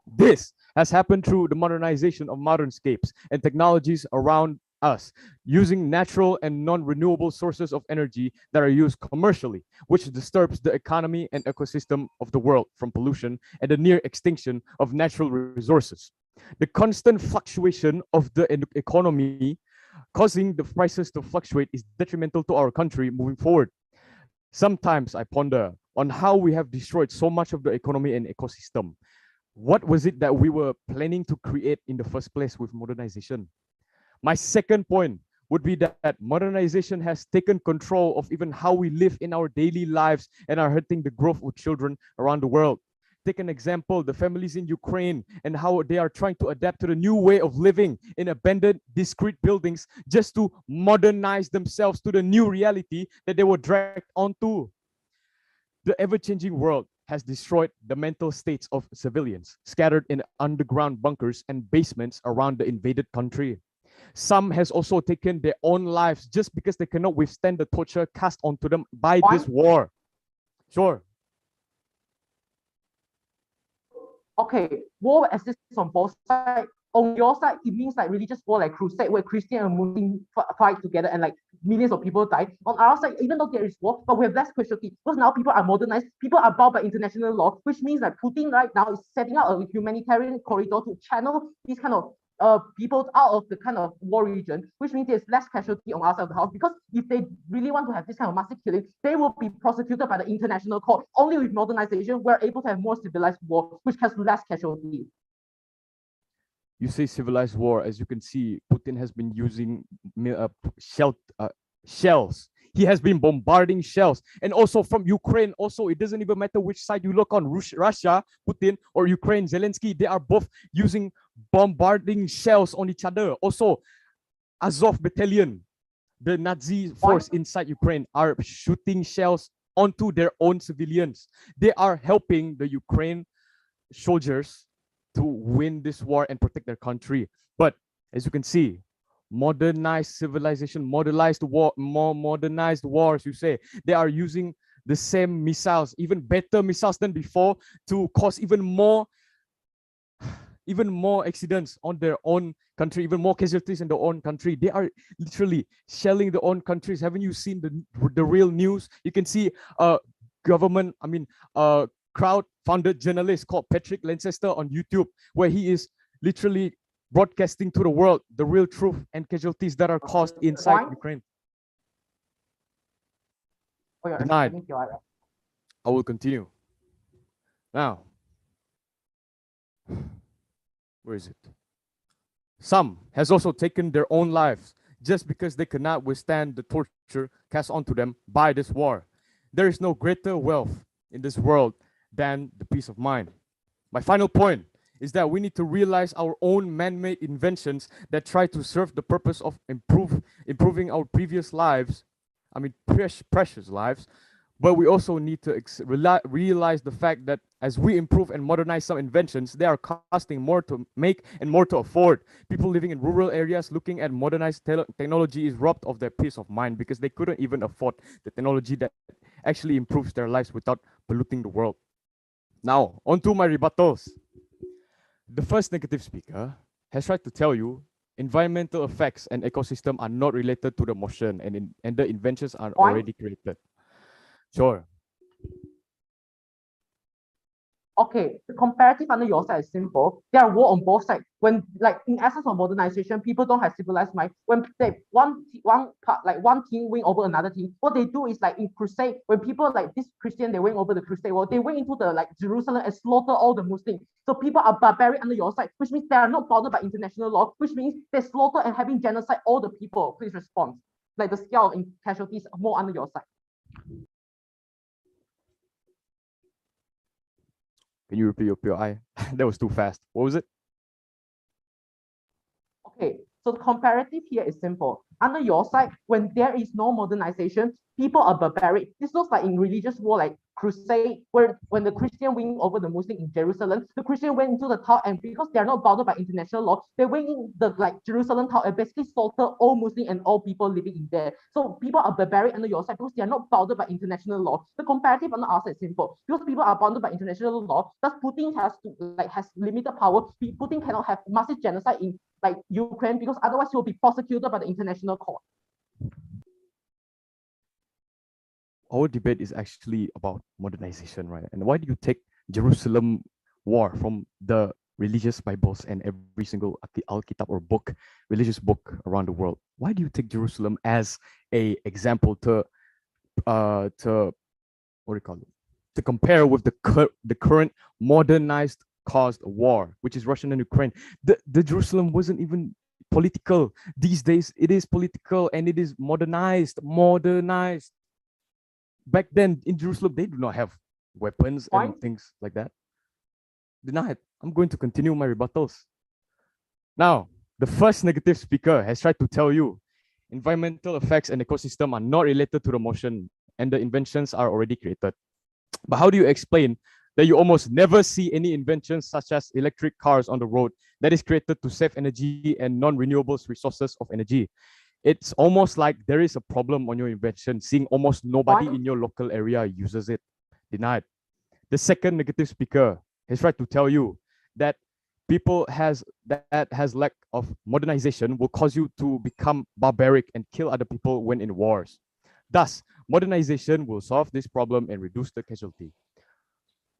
This has happened through the modernization of modernscapes and technologies around us, using natural and non-renewable sources of energy that are used commercially, which disturbs the economy and ecosystem of the world from pollution and the near extinction of natural resources. The constant fluctuation of the economy causing the prices to fluctuate is detrimental to our country moving forward. Sometimes I ponder on how we have destroyed so much of the economy and ecosystem. What was it that we were planning to create in the first place with modernization? My second point would be that modernization has taken control of even how we live in our daily lives and are hurting the growth of children around the world. Take an example, the families in Ukraine and how they are trying to adapt to the new way of living in abandoned, discrete buildings just to modernize themselves to the new reality that they were dragged onto. The ever-changing world has destroyed the mental states of civilians scattered in underground bunkers and basements around the invaded country. Some has also taken their own lives just because they cannot withstand the torture cast onto them by this war. Sure. Okay, war exists on both sides. On your side, it means like religious war, like crusade, where Christian and Muslim fight together and like millions of people die. On our side, even though there is war, but we have less casualty because now people are modernized, people are bound by international law, which means that Putin right now is setting out a humanitarian corridor to channel these kind of people out of the kind of war region, which means there's less casualty on our side of the house, because if they really want to have this kind of massive killing, they will be prosecuted by the international court. Only with modernization, we're able to have more civilized war, which has less casualty. You say civilized war, as you can see, Putin has been using shells. He has been bombarding shells. And also from Ukraine, also, it doesn't even matter which side you look on, Russia, Putin, or Ukraine, Zelensky, they are both using bombarding shells on each other. Also, Azov Battalion, the Nazi force inside Ukraine, are shooting shells onto their own civilians. They are helping the Ukraine soldiers to win this war and protect their country. But as you can see, modernized civilization, more modernized wars, you say, they are using the same missiles, even better missiles than before, to cause even more accidents on their own country, even more casualties in their own country. They are literally shelling their own countries. Haven't you seen the real news? You can see crowd-funded journalist called Patrick Lancaster on YouTube, where he is literally broadcasting to the world the real truth and casualties that are caused inside Ukraine. Denied. I will continue. Now, where is it? Some has also taken their own lives just because they could not withstand the torture cast onto them by this war. There is no greater wealth in this world than the peace of mind. My final point is that we need to realize our own man-made inventions that try to serve the purpose of improving our previous lives, precious lives, but we also need to realize the fact that as we improve and modernize some inventions, they are costing more to make and more to afford. People living in rural areas looking at modernized technology is robbed of their peace of mind because they couldn't even afford the technology that actually improves their lives without polluting the world. Now, on to my rebuttals. The first negative speaker has tried to tell you environmental effects and ecosystem are not related to the motion and the inventions are already created. Sure. Okay, the comparative under your side is simple. There are war on both sides. When, like, in essence of modernization, people don't have civilized mind. When they one team win over another team, what they do is like in crusade. When people like this Christian, they win over the crusade war. They went into the Jerusalem and slaughter all the Muslims. So people are barbaric under your side, which means they are not bothered by international law. Which means they slaughter and having genocide all the people. Please respond. Like the scale of casualties are more under your side. Can you repeat your POI? That was too fast. What was it? Okay, so the comparative here is simple. Under your side, when there is no modernization, people are barbaric. This looks like in religious war, like crusade, where when the Christian win over the Muslim in Jerusalem, the Christian went into the town, and because they are not bounded by international law, they went in the Jerusalem town and basically slaughter all Muslim and all people living in there. So people are barbaric under your side because they are not bounded by international law. The comparative on our side is simple. Because people are bounded by international law, thus Putin has limited power. Putin cannot have massive genocide in Ukraine because otherwise he will be prosecuted by the international court. Our debate is actually about modernization, right? And why do you take Jerusalem war from the religious Bibles and every single Alkitab or religious book around the world? Why do you take Jerusalem as a example to compare with the current modernized caused war, which is Russia and Ukraine? The Jerusalem wasn't even political. These days it is political and it is modernized. Back then in Jerusalem, they do not have weapons and things like that. Denied. I'm going to continue my rebuttals. Now, the first negative speaker has tried to tell you environmental effects and ecosystem are not related to the motion and the inventions are already created. But how do you explain that you almost never see any inventions such as electric cars on the road that is created to save energy and non-renewable resources of energy? It's almost like there is a problem on your invention, seeing almost nobody in your local area uses it. Denied. The second negative speaker has tried to tell you that people that has lack of modernization will cause you to become barbaric and kill other people when in wars. Thus, modernization will solve this problem and reduce the casualty.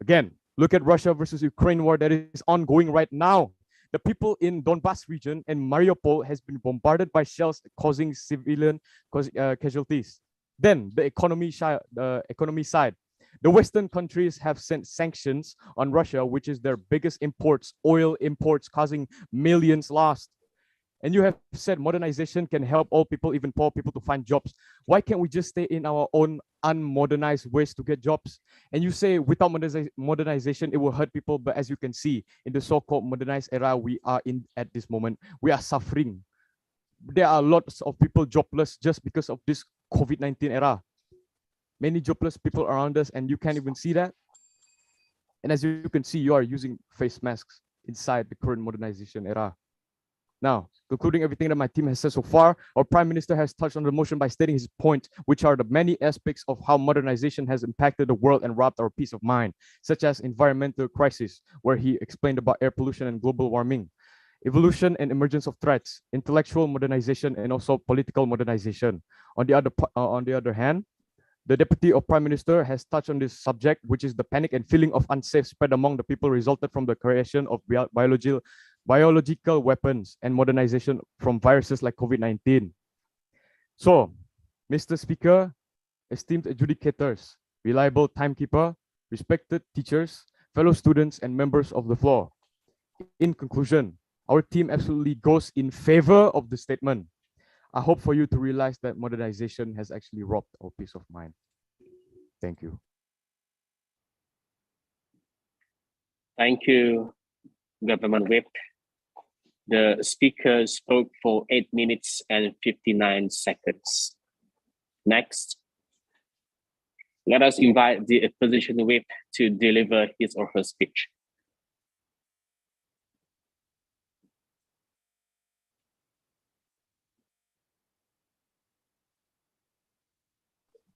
Again, look at Russia versus Ukraine war that is ongoing right now. The people in Donbas region and Mariupol has been bombarded by shells causing civilian casualties. Then the economy side, the Western countries have sent sanctions on Russia, which is their biggest oil imports, causing millions lost. And you have said modernization can help all people, even poor people, to find jobs. Why can't we just stay in our own unmodernized ways to get jobs? And you say without modernization, it will hurt people. But as you can see, in the so-called modernized era we are in at this moment, we are suffering. There are lots of people jobless just because of this COVID-19 era. Many jobless people around us, and you can't even see that. And as you can see, you are using face masks. inside the current modernization era. Now, concluding everything that my team has said so far, our Prime Minister has touched on the motion by stating his point, which are the many aspects of how modernization has impacted the world and robbed our peace of mind, such as environmental crisis, where he explained about air pollution and global warming, evolution and emergence of threats, intellectual modernization, and also political modernization. On the other hand, the Deputy of Prime Minister has touched on this subject, which is the panic and feeling of unsafe spread among the people resulted from the creation of biological weapons and modernization from viruses like COVID-19. So, Mr. Speaker, esteemed adjudicators, reliable timekeeper, respected teachers, fellow students, and members of the floor. In conclusion, our team absolutely goes in favor of the statement. I hope for you to realize that modernization has actually robbed our peace of mind. Thank you. Thank you, Government Whip. The speaker spoke for 8 minutes and 59 seconds. Next, let us invite the opposition whip to deliver his or her speech.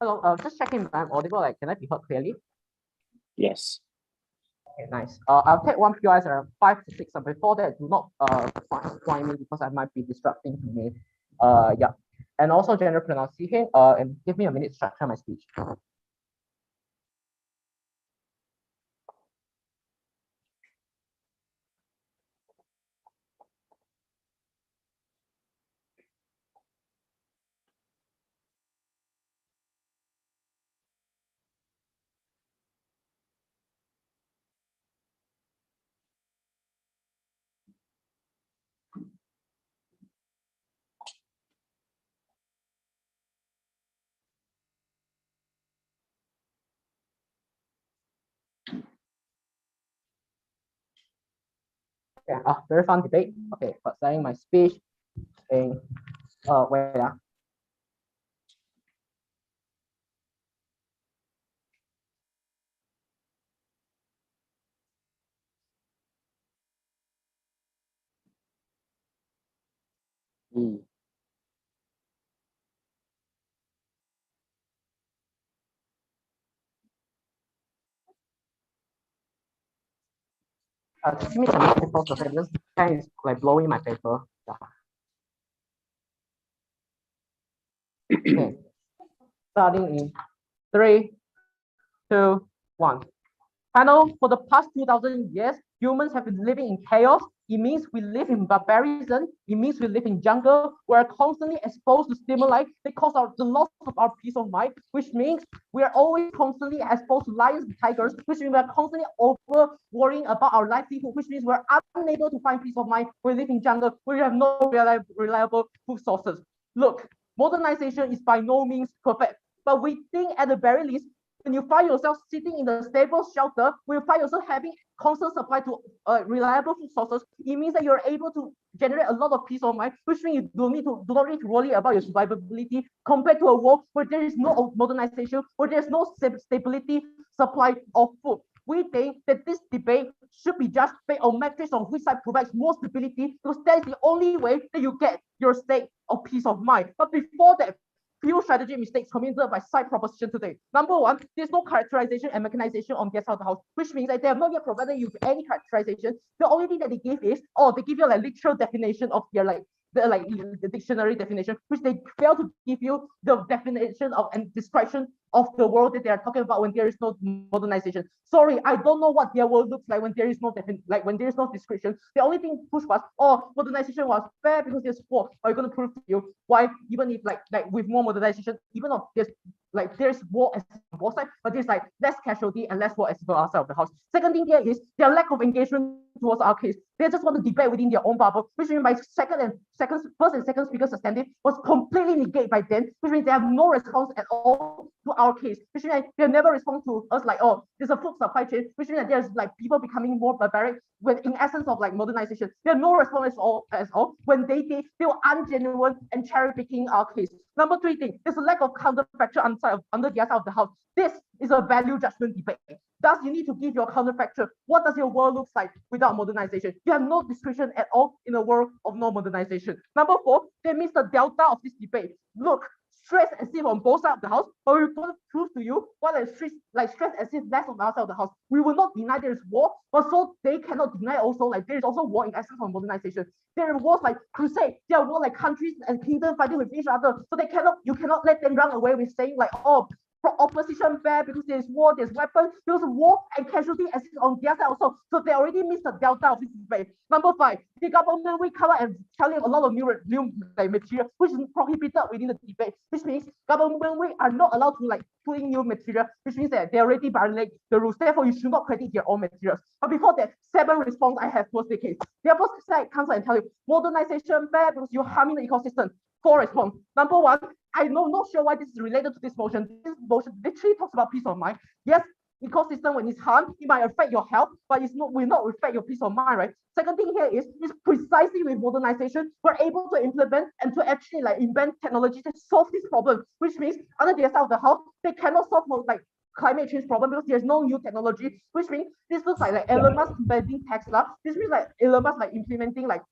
Hello, just checking if I'm audible. Like, can I be heard clearly? Yes. Okay, nice. I'll take one POIs around 5 to 6. And before that, do not find me because I might be disrupting to me. Yeah. And also general pronunciation. And give me a minute to structure my speech. Okay, very fun debate. Okay, but starting my speech. And wait. Give me a minute because the this pen is like blowing my paper. Yeah. Okay. Starting in 3, 2, 1. I know for the past 2,000 years, humans have been living in chaos. It means we live in barbarism. It means we live in jungle. We're constantly exposed to stimuli that cause the loss of our peace of mind, which means we are always constantly exposed to lions and tigers, which means we're constantly over worrying about our livelihood, which means we're unable to find peace of mind. We live in jungle. We have no reliable food sources. Look, modernization is by no means perfect, but we think at the very least, when you find yourself sitting in a stable shelter, when you find yourself having constant supply to reliable food sources, it means that you're able to generate a lot of peace of mind, which means you do not need to worry about your survivability compared to a world where there is no modernization, where there's no stability supply of food. We think that this debate should be just based on metrics on which side provides more stability, because that is the only way that you get your state of peace of mind. But before that, few strategy mistakes committed by side proposition today. Number one, there's no characterization and mechanization on guest of the house, which means that they have not yet provided you with any characterization. The only thing that they give is, they give you like literal definition of their the dictionary definition, which they fail to give you the definition of and description of the world that they are talking about when there is no modernization. Sorry, I don't know what their world looks like when there is no when there is no description. The only thing pushed was, modernization was fair because there's war. Are you going to prove to you why, even if like with more modernization, even if there's war as on both sides, but there's like less casualty and less war as well outside of the house. Second thing here is their lack of engagement towards our case. They just want to debate within their own bubble, which means by first and second speaker's substantive was completely negated by them, which means they have no response at all to our case, which means they never respond to us like, there's a food supply chain, which means that there's like people becoming more barbaric when in essence of like modernization. They have no response at all when they were ungenuine and cherry picking our case. Number three thing, there's a lack of counterfactual under the other side of the house. This is a value judgment debate. Thus, you need to give your counterfactual. What does your world look like without modernization? You have no description at all in a world of no modernization. Number 4, they miss the delta of this debate. Look, stress as if on both sides of the house, but we will prove to you what is stress as if less on our side of the house. We will not deny there is war, but so they cannot deny also like there is also war in essence of modernization. There are wars like crusade, there are wars like countries and kingdoms fighting with each other. So you cannot let them run away with saying like, oh, opposition bad because there's war, there's weapons, there's war and casualty as on the other side also. So they already missed the delta of this debate. Number 5, the government will come out and tell you a lot of new like material which is prohibited within the debate, which means government we are not allowed to like put in new material, which means that they already violate the rules. Therefore, you should not credit their own materials. But before that, 7 response I have towards the case. The opposite side comes out and tell you modernization bad because you're harming the ecosystem. 4 response. Number 1, I'm not sure why this is related to this motion. This motion literally talks about peace of mind. Yes, ecosystem when it's harmed, it might affect your health, but it will not affect your peace of mind, right? Second thing here is precisely with modernization, we're able to implement and to actually like invent technology to solve this problem, which means under the side of the house, they cannot solve like climate change problem because there's no new technology, which means this looks like Elon Musk inventing Tesla. This means like Elon Musk like implementing like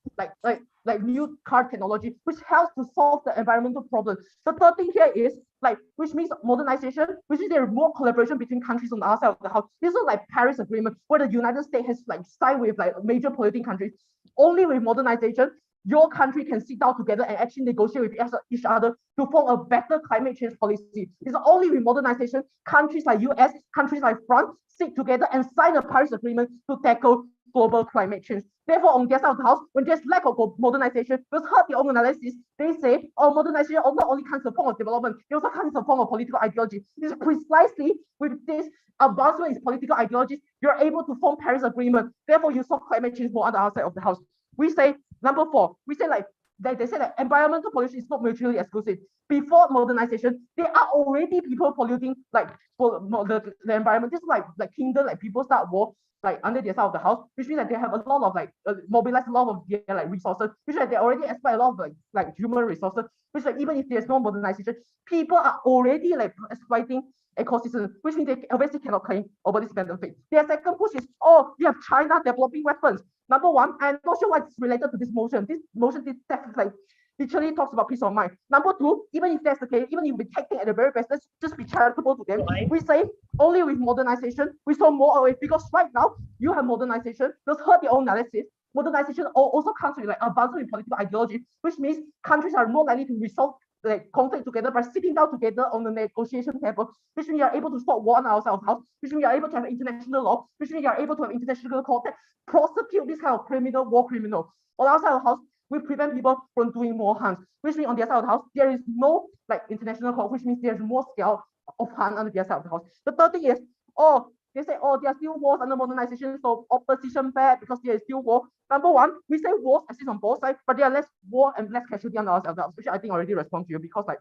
new car technology, which helps to solve the environmental problem. The third thing here is like, which means modernization, which is there is more collaboration between countries on the other side of the house. This is like Paris Agreement, where the United States has like signed with like major polluting countries. Only with modernization, your country can sit down together and actually negotiate with each other to form a better climate change policy. It's only with modernization, countries like US, countries like France sit together and sign a Paris Agreement to tackle global climate change. Therefore, on their side of the house, when there's lack of modernization, because heard the own analysis, they say, oh, modernization not only comes in the form of development, it also comes in the form of political ideology. It's precisely with this advancement in political ideologies, you're able to form Paris Agreement. Therefore, you solve climate change more on the outside of the house. We say, number 4, we say like, they say that environmental pollution is not mutually exclusive. Before modernization, there are already people polluting like the environment. This is like kingdom, like people start war like under the side of the house, which means that they have a lot of like mobilized a lot of their like resources, which means that they already exploit a lot of like human resources, which like even if there's no modernization, people are already like exploiting ecosystem, which means they obviously cannot claim over this benefit. Their second push is, oh, you have China developing weapons. Number 1, I'm not sure what's related to this motion. This motion is like literally talks about peace of mind. Number 2, even if that's the case, even if we take it at the very best, let's just be charitable to them. We say only with modernization, we saw more away because right now you have modernization, just heard your own analysis. Modernization also comes with like advancement in political ideology, which means countries are more likely to resolve like conflict together by sitting down together on the negotiation table, which means you are able to stop war on our side of the house, which means you are able to have international law, which means you are able to have international court that prosecute this kind of war criminal. On our side of the house, we prevent people from doing more harm, which means on the other side of the house, there is no like international court, which means there's more scale of harm on the other side of the house. The third thing is, oh, they say, oh, there are still wars under modernization, so opposition bad because there is still war. Number 1, we say wars exist on both sides, but there are less war and less casualty on our side, which I think already respond to you because like,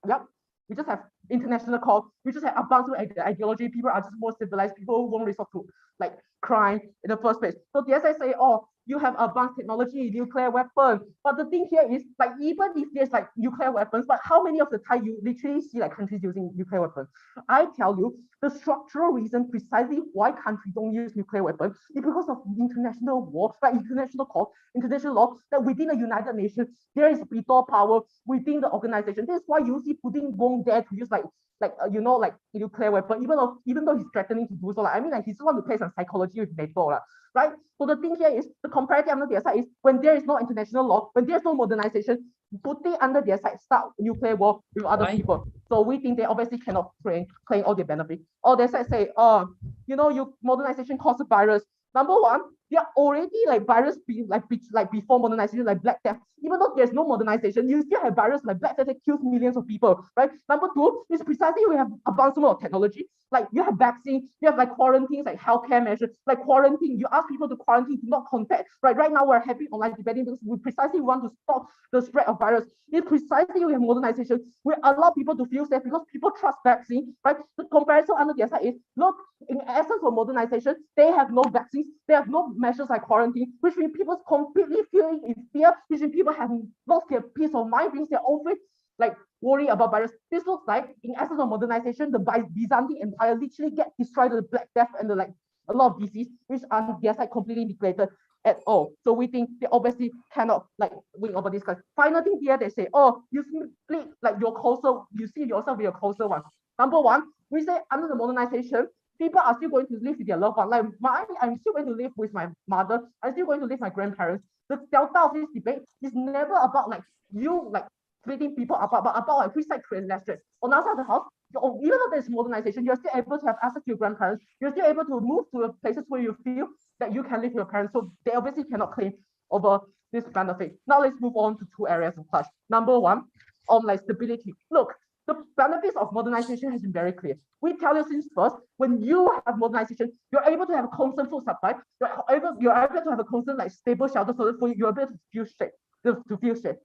yep, we just have international court, we just have advancement ideology, people are just more civilized, people won't resort to like crime in the first place. So the SI say, oh, you have advanced technology, nuclear weapons. But the thing here is, like, even if there's like nuclear weapons, but how many of the time you literally see like countries using nuclear weapons? I tell you, the structural reason precisely why countries don't use nuclear weapons is because of international war, like international court, international law, that within the United Nations, there is veto power within the organization. That's why you see Putin won't dare to use like nuclear weapon, even though he's threatening to do so. Like, I mean, like, he just want to play some psychology with NATO, right? So the thing here is the comparative under their side is when there is no international law, when there's no modernization, Putin under their side start nuclear war with other people. So we think they obviously cannot claim all their benefits. Or their side say, oh, your modernization causes a virus. Number 1, they are already like virus before modernization, like Black Death. Even though there's no modernization, you still have virus like Black Death that kills millions of people, right? Number 2 is precisely we have advancement of technology. Like you have vaccine, you have like quarantines, like healthcare measures, like quarantine. You ask people to quarantine, do not contact. Right now we're having online debating because we precisely want to stop the spread of virus. It's precisely we have modernization. We allow people to feel safe because people trust vaccine, right? The comparison under the side is, look, in essence of modernization, they have no vaccines, they have no measures like quarantine, which means people completely feeling in fear, which means people have lost their peace of mind, brings their own faith. like worry about virus. This looks like, in essence of modernization, the Byzantine Empire literally get destroyed with the Black Death and the a lot of disease, which are their side completely neglected at all. So we think they obviously cannot win over this guy. Final thing here, they say, oh, you split your closer, you see yourself with your closer one. Number one, we say under the modernization, people are still going to live with their loved one. I'm still going to live with my mother. I'm still going to live with my grandparents. The delta of this debate is never about you splitting people apart, but about which side creates less stress. On the other side of the house, even though there's modernization, you're still able to have access to your grandparents. You're still able to move to places where you feel that you can live with your parents. So they obviously cannot claim over this benefit. Now let's move on to two areas of clash. Number one, stability. Look, the benefits of modernization has been very clear. We tell you since first, when you have modernization, you're able to have a constant food supply. You're able to have a constant stable shelter so that you're able to feel safe.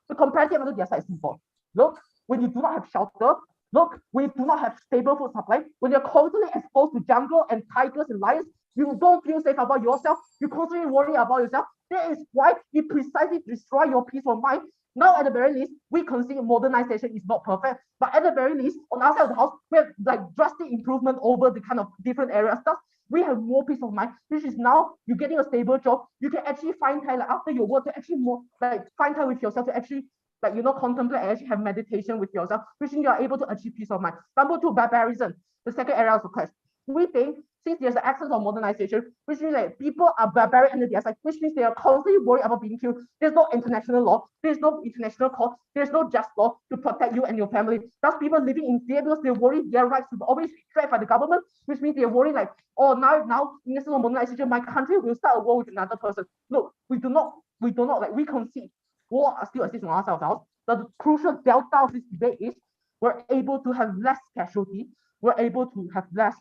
The comparative on the other side is simple. Look, when you do not have shelter, look, when you do not have stable food supply, when you're constantly exposed to jungle and tigers and lions, you don't feel safe about yourself. You constantly worry about yourself. That is why it precisely destroy your peace of mind. Now, at the very least, we concede modernization is not perfect, but at the very least, on our side of the house, we have drastic improvement over the kind of different areas. Thus, we have more peace of mind, which is now you're getting a stable job. You can actually find time after your work to actually more find time with yourself to actually contemplate and actually have meditation with yourself, which means you are able to achieve peace of mind. Number two, barbarism, the second area of the quest. We think since there's the access of modernization, which means people are barbaric under their side, which means they are constantly worried about being killed. There's no international law, there's no international court, there's no just law to protect you and your family. Thus, people living in fear because they worry their rights will always be threatened by the government, which means they're worried oh, now in this modernization, my country will start a war with another person. Look, we concede. War still exists on our side of the house. The crucial delta of this debate is we're able to have less casualty, we're able to have less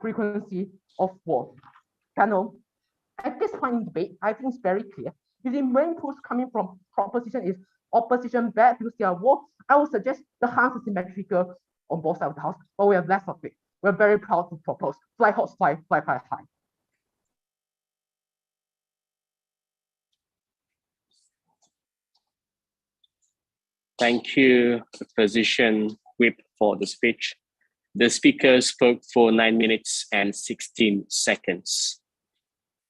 frequency of war. Panel, at this point in debate, I think it's very clear. If the main push coming from opposition is opposition bad because they are war, I would suggest the harms are symmetrical on both sides of the house, but we have less of it. We're very proud to propose fly hot, fly high. Thank you, Physician Whip, for the speech. The speaker spoke for 9 minutes and 16 seconds.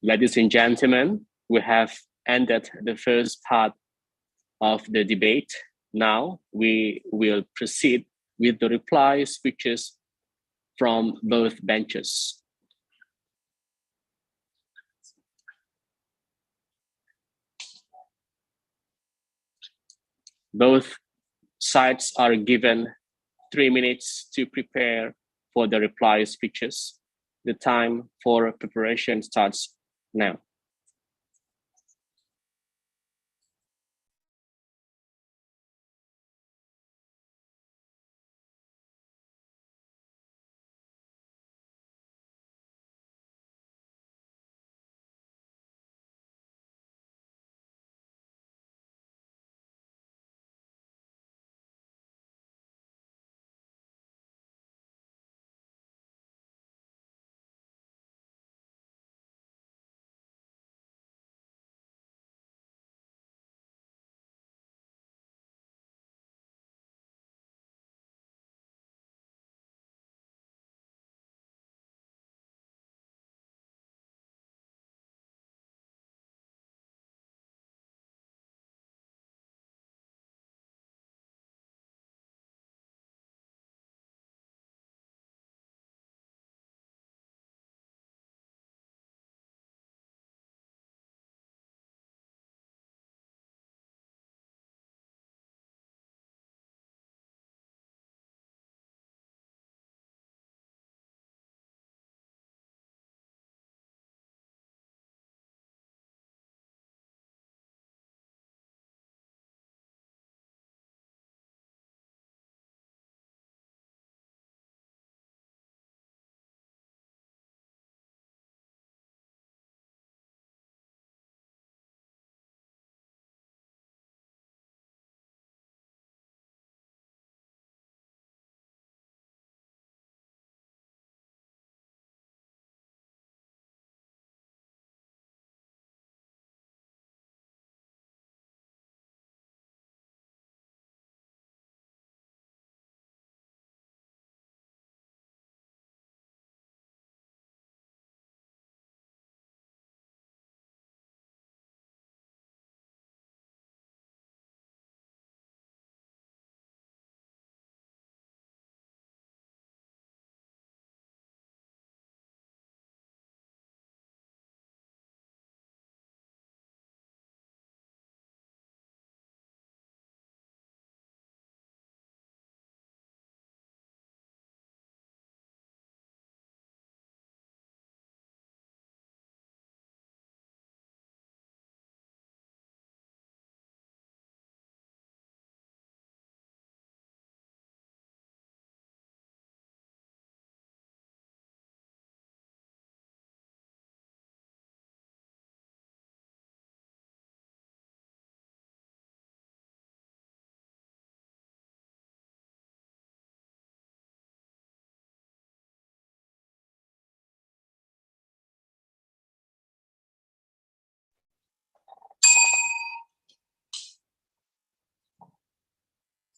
Ladies and gentlemen, we have ended the first part of the debate. Now we will proceed with the reply speeches from both benches. Both sides are given 3 minutes to prepare for the reply speeches. The time for preparation starts now.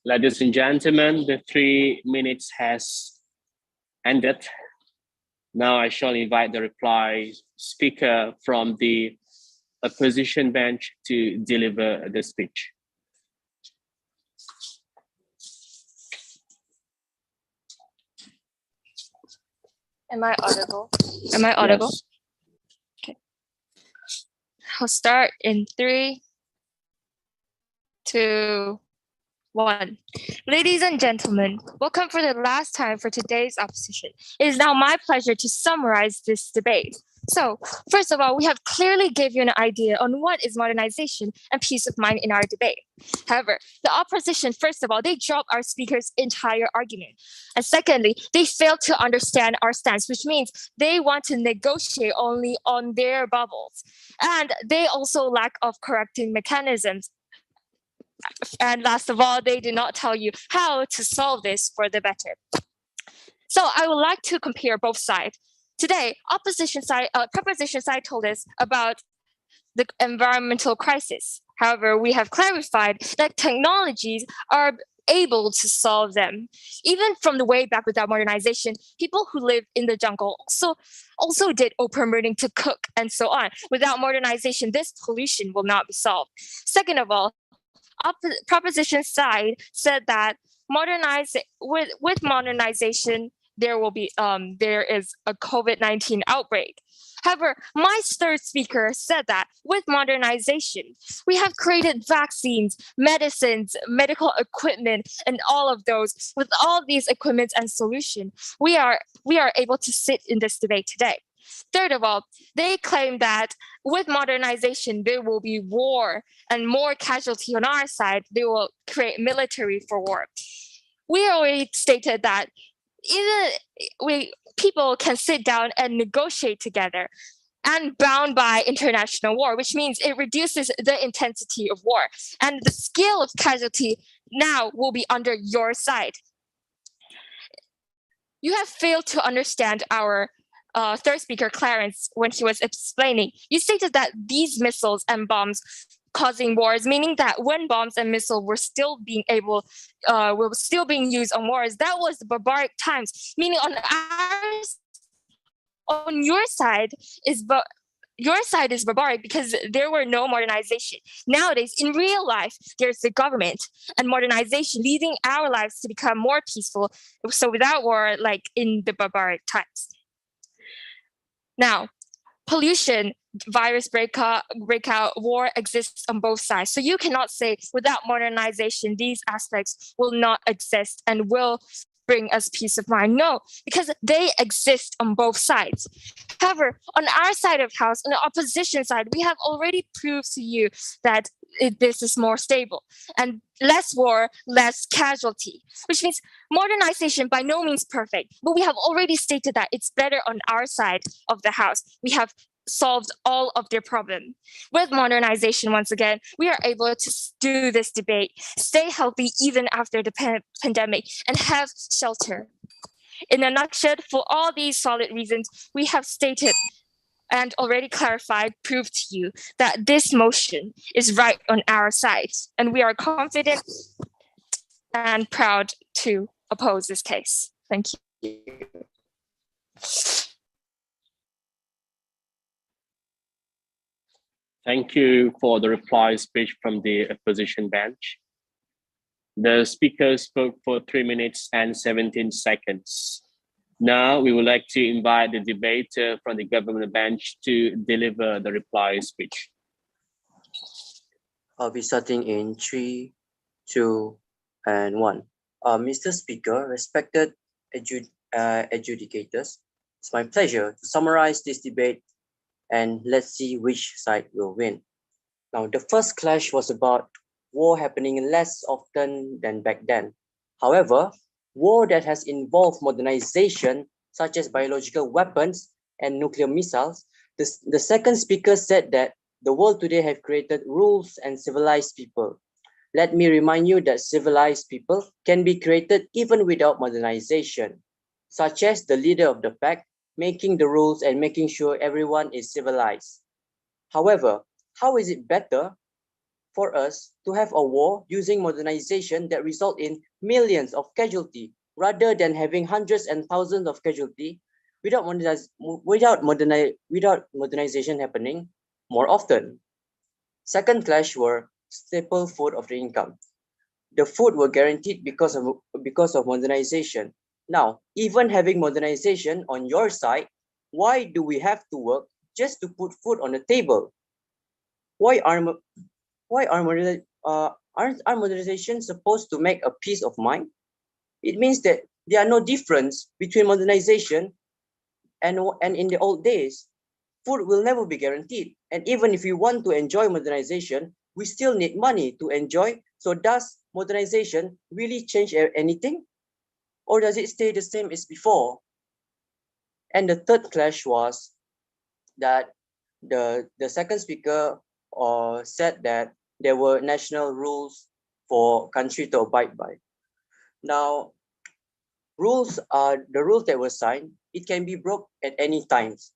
Ladies and gentlemen, the 3 minutes has ended. Now I shall invite the reply speaker from the opposition bench to deliver the speech. Am I audible? Am I audible? Yes. Okay. I'll start in 3, 2, 1. Ladies and gentlemen, welcome for the last time for today's opposition. It is now my pleasure to summarize this debate. So, first of all, we have clearly given you an idea on what is modernization and peace of mind in our debate. However, the opposition, first of all, they dropped our speaker's entire argument. And secondly, they failed to understand our stance, which means they want to negotiate only on their bubbles. And they also lack of correcting mechanisms. And last of all, they did not tell you how to solve this for the better. So I would like to compare both sides. Today, proposition side told us about the environmental crisis. However, we have clarified that technologies are able to solve them. Even from the way back without modernization, people who live in the jungle also did open burning to cook and so on. Without modernization, this pollution will not be solved. Second of all, proposition side said that with modernization, there is a COVID-19 outbreak. However, my third speaker said that with modernization, we have created vaccines, medicines, medical equipment, and all of those. With all these equipments and solutions, we are able to sit in this debate today. Third of all, they claim that with modernization, there will be war and more casualty on our side. They will create military for war. We already stated that people can sit down and negotiate together and bound by international war, which means it reduces the intensity of war. And the scale of casualty now will be under your side. You have failed to understand our third speaker, Clarence, when he was explaining. You stated that these missiles and bombs causing wars, meaning that when bombs and missiles were still being used on wars, that was the barbaric times. Meaning on your side is barbaric because there were no modernization. Nowadays, in real life, there's the government and modernization leading our lives to become more peaceful. So without war, like in the barbaric times. Now, pollution, virus breakout, war exists on both sides. So you cannot say without modernization, these aspects will not exist and will bring us peace of mind. No, because they exist on both sides. However, on our side of house, on the opposition side, we have already proved to you that this is more stable and less war, less casualty, which means modernization by no means perfect, but we have already stated that it's better on our side of the house. We have solved all of their problem. With modernization, once again, we are able to do this debate, stay healthy even after the pandemic, and have shelter. In a nutshell, for all these solid reasons, we have stated and already clarified, proved to you that this motion is right on our side. And we are confident and proud to oppose this case. Thank you. Thank you for the reply speech from the opposition bench. The speaker spoke for 3 minutes and 17 seconds. Now we would like to invite the debater from the government bench to deliver the reply speech. I'll be starting in 3, 2, and 1. Mr. Speaker, respected adjudicators, it's my pleasure to summarize this debate and let's see which side will win. Now, the first clash was about war happening less often than back then. However, war that has involved modernization, such as biological weapons and nuclear missiles, the second speaker said that the world today have created rules and civilized people. Let me remind you that civilized people can be created even without modernization, such as the leader of the pack making the rules and making sure everyone is civilized. However, how is it better for us to have a war using modernization that result in millions of casualty rather than having hundreds and thousands of casualty without modernization happening more often. Second clash were staple food of the income. The food were guaranteed because of modernization. Now, even having modernization on your side, why do we have to work just to put food on the table? Aren't our modernization supposed to make a peace of mind? It means that there are no difference between modernization and in the old days. Food will never be guaranteed. And even if we want to enjoy modernization, we still need money to enjoy. So does modernization really change anything? Or does it stay the same as before? And the third clash was that the second speaker said that there were national rules for country to abide by. Now, the rules that were signed, it can be broke at any times.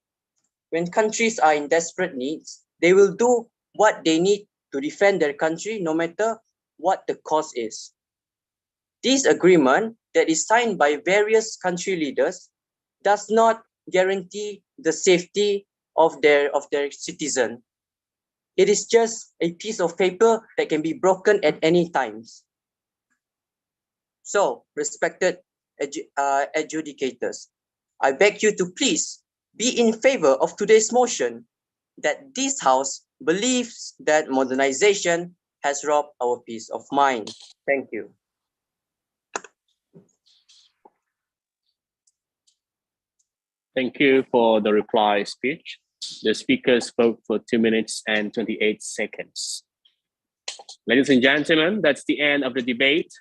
When countries are in desperate needs, they will do what they need to defend their country, no matter what the cost is. This agreement that is signed by various country leaders does not guarantee the safety of their citizen. It is just a piece of paper that can be broken at any times. So, respected adjudicators, I beg you to please be in favor of today's motion that this House believes that modernization has robbed our peace of mind. Thank you. Thank you for the reply speech. The speaker spoke for 2 minutes and 28 seconds. Ladies and gentlemen, that's the end of the debate.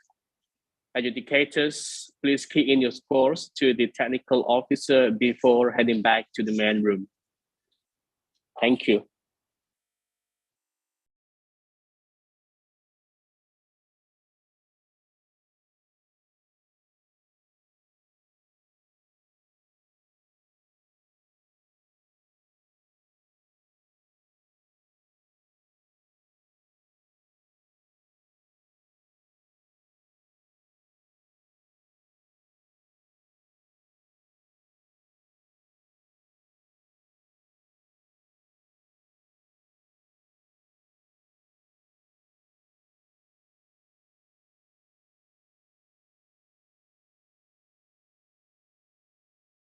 Adjudicators, please key in your scores to the technical officer before heading back to the main room. Thank you.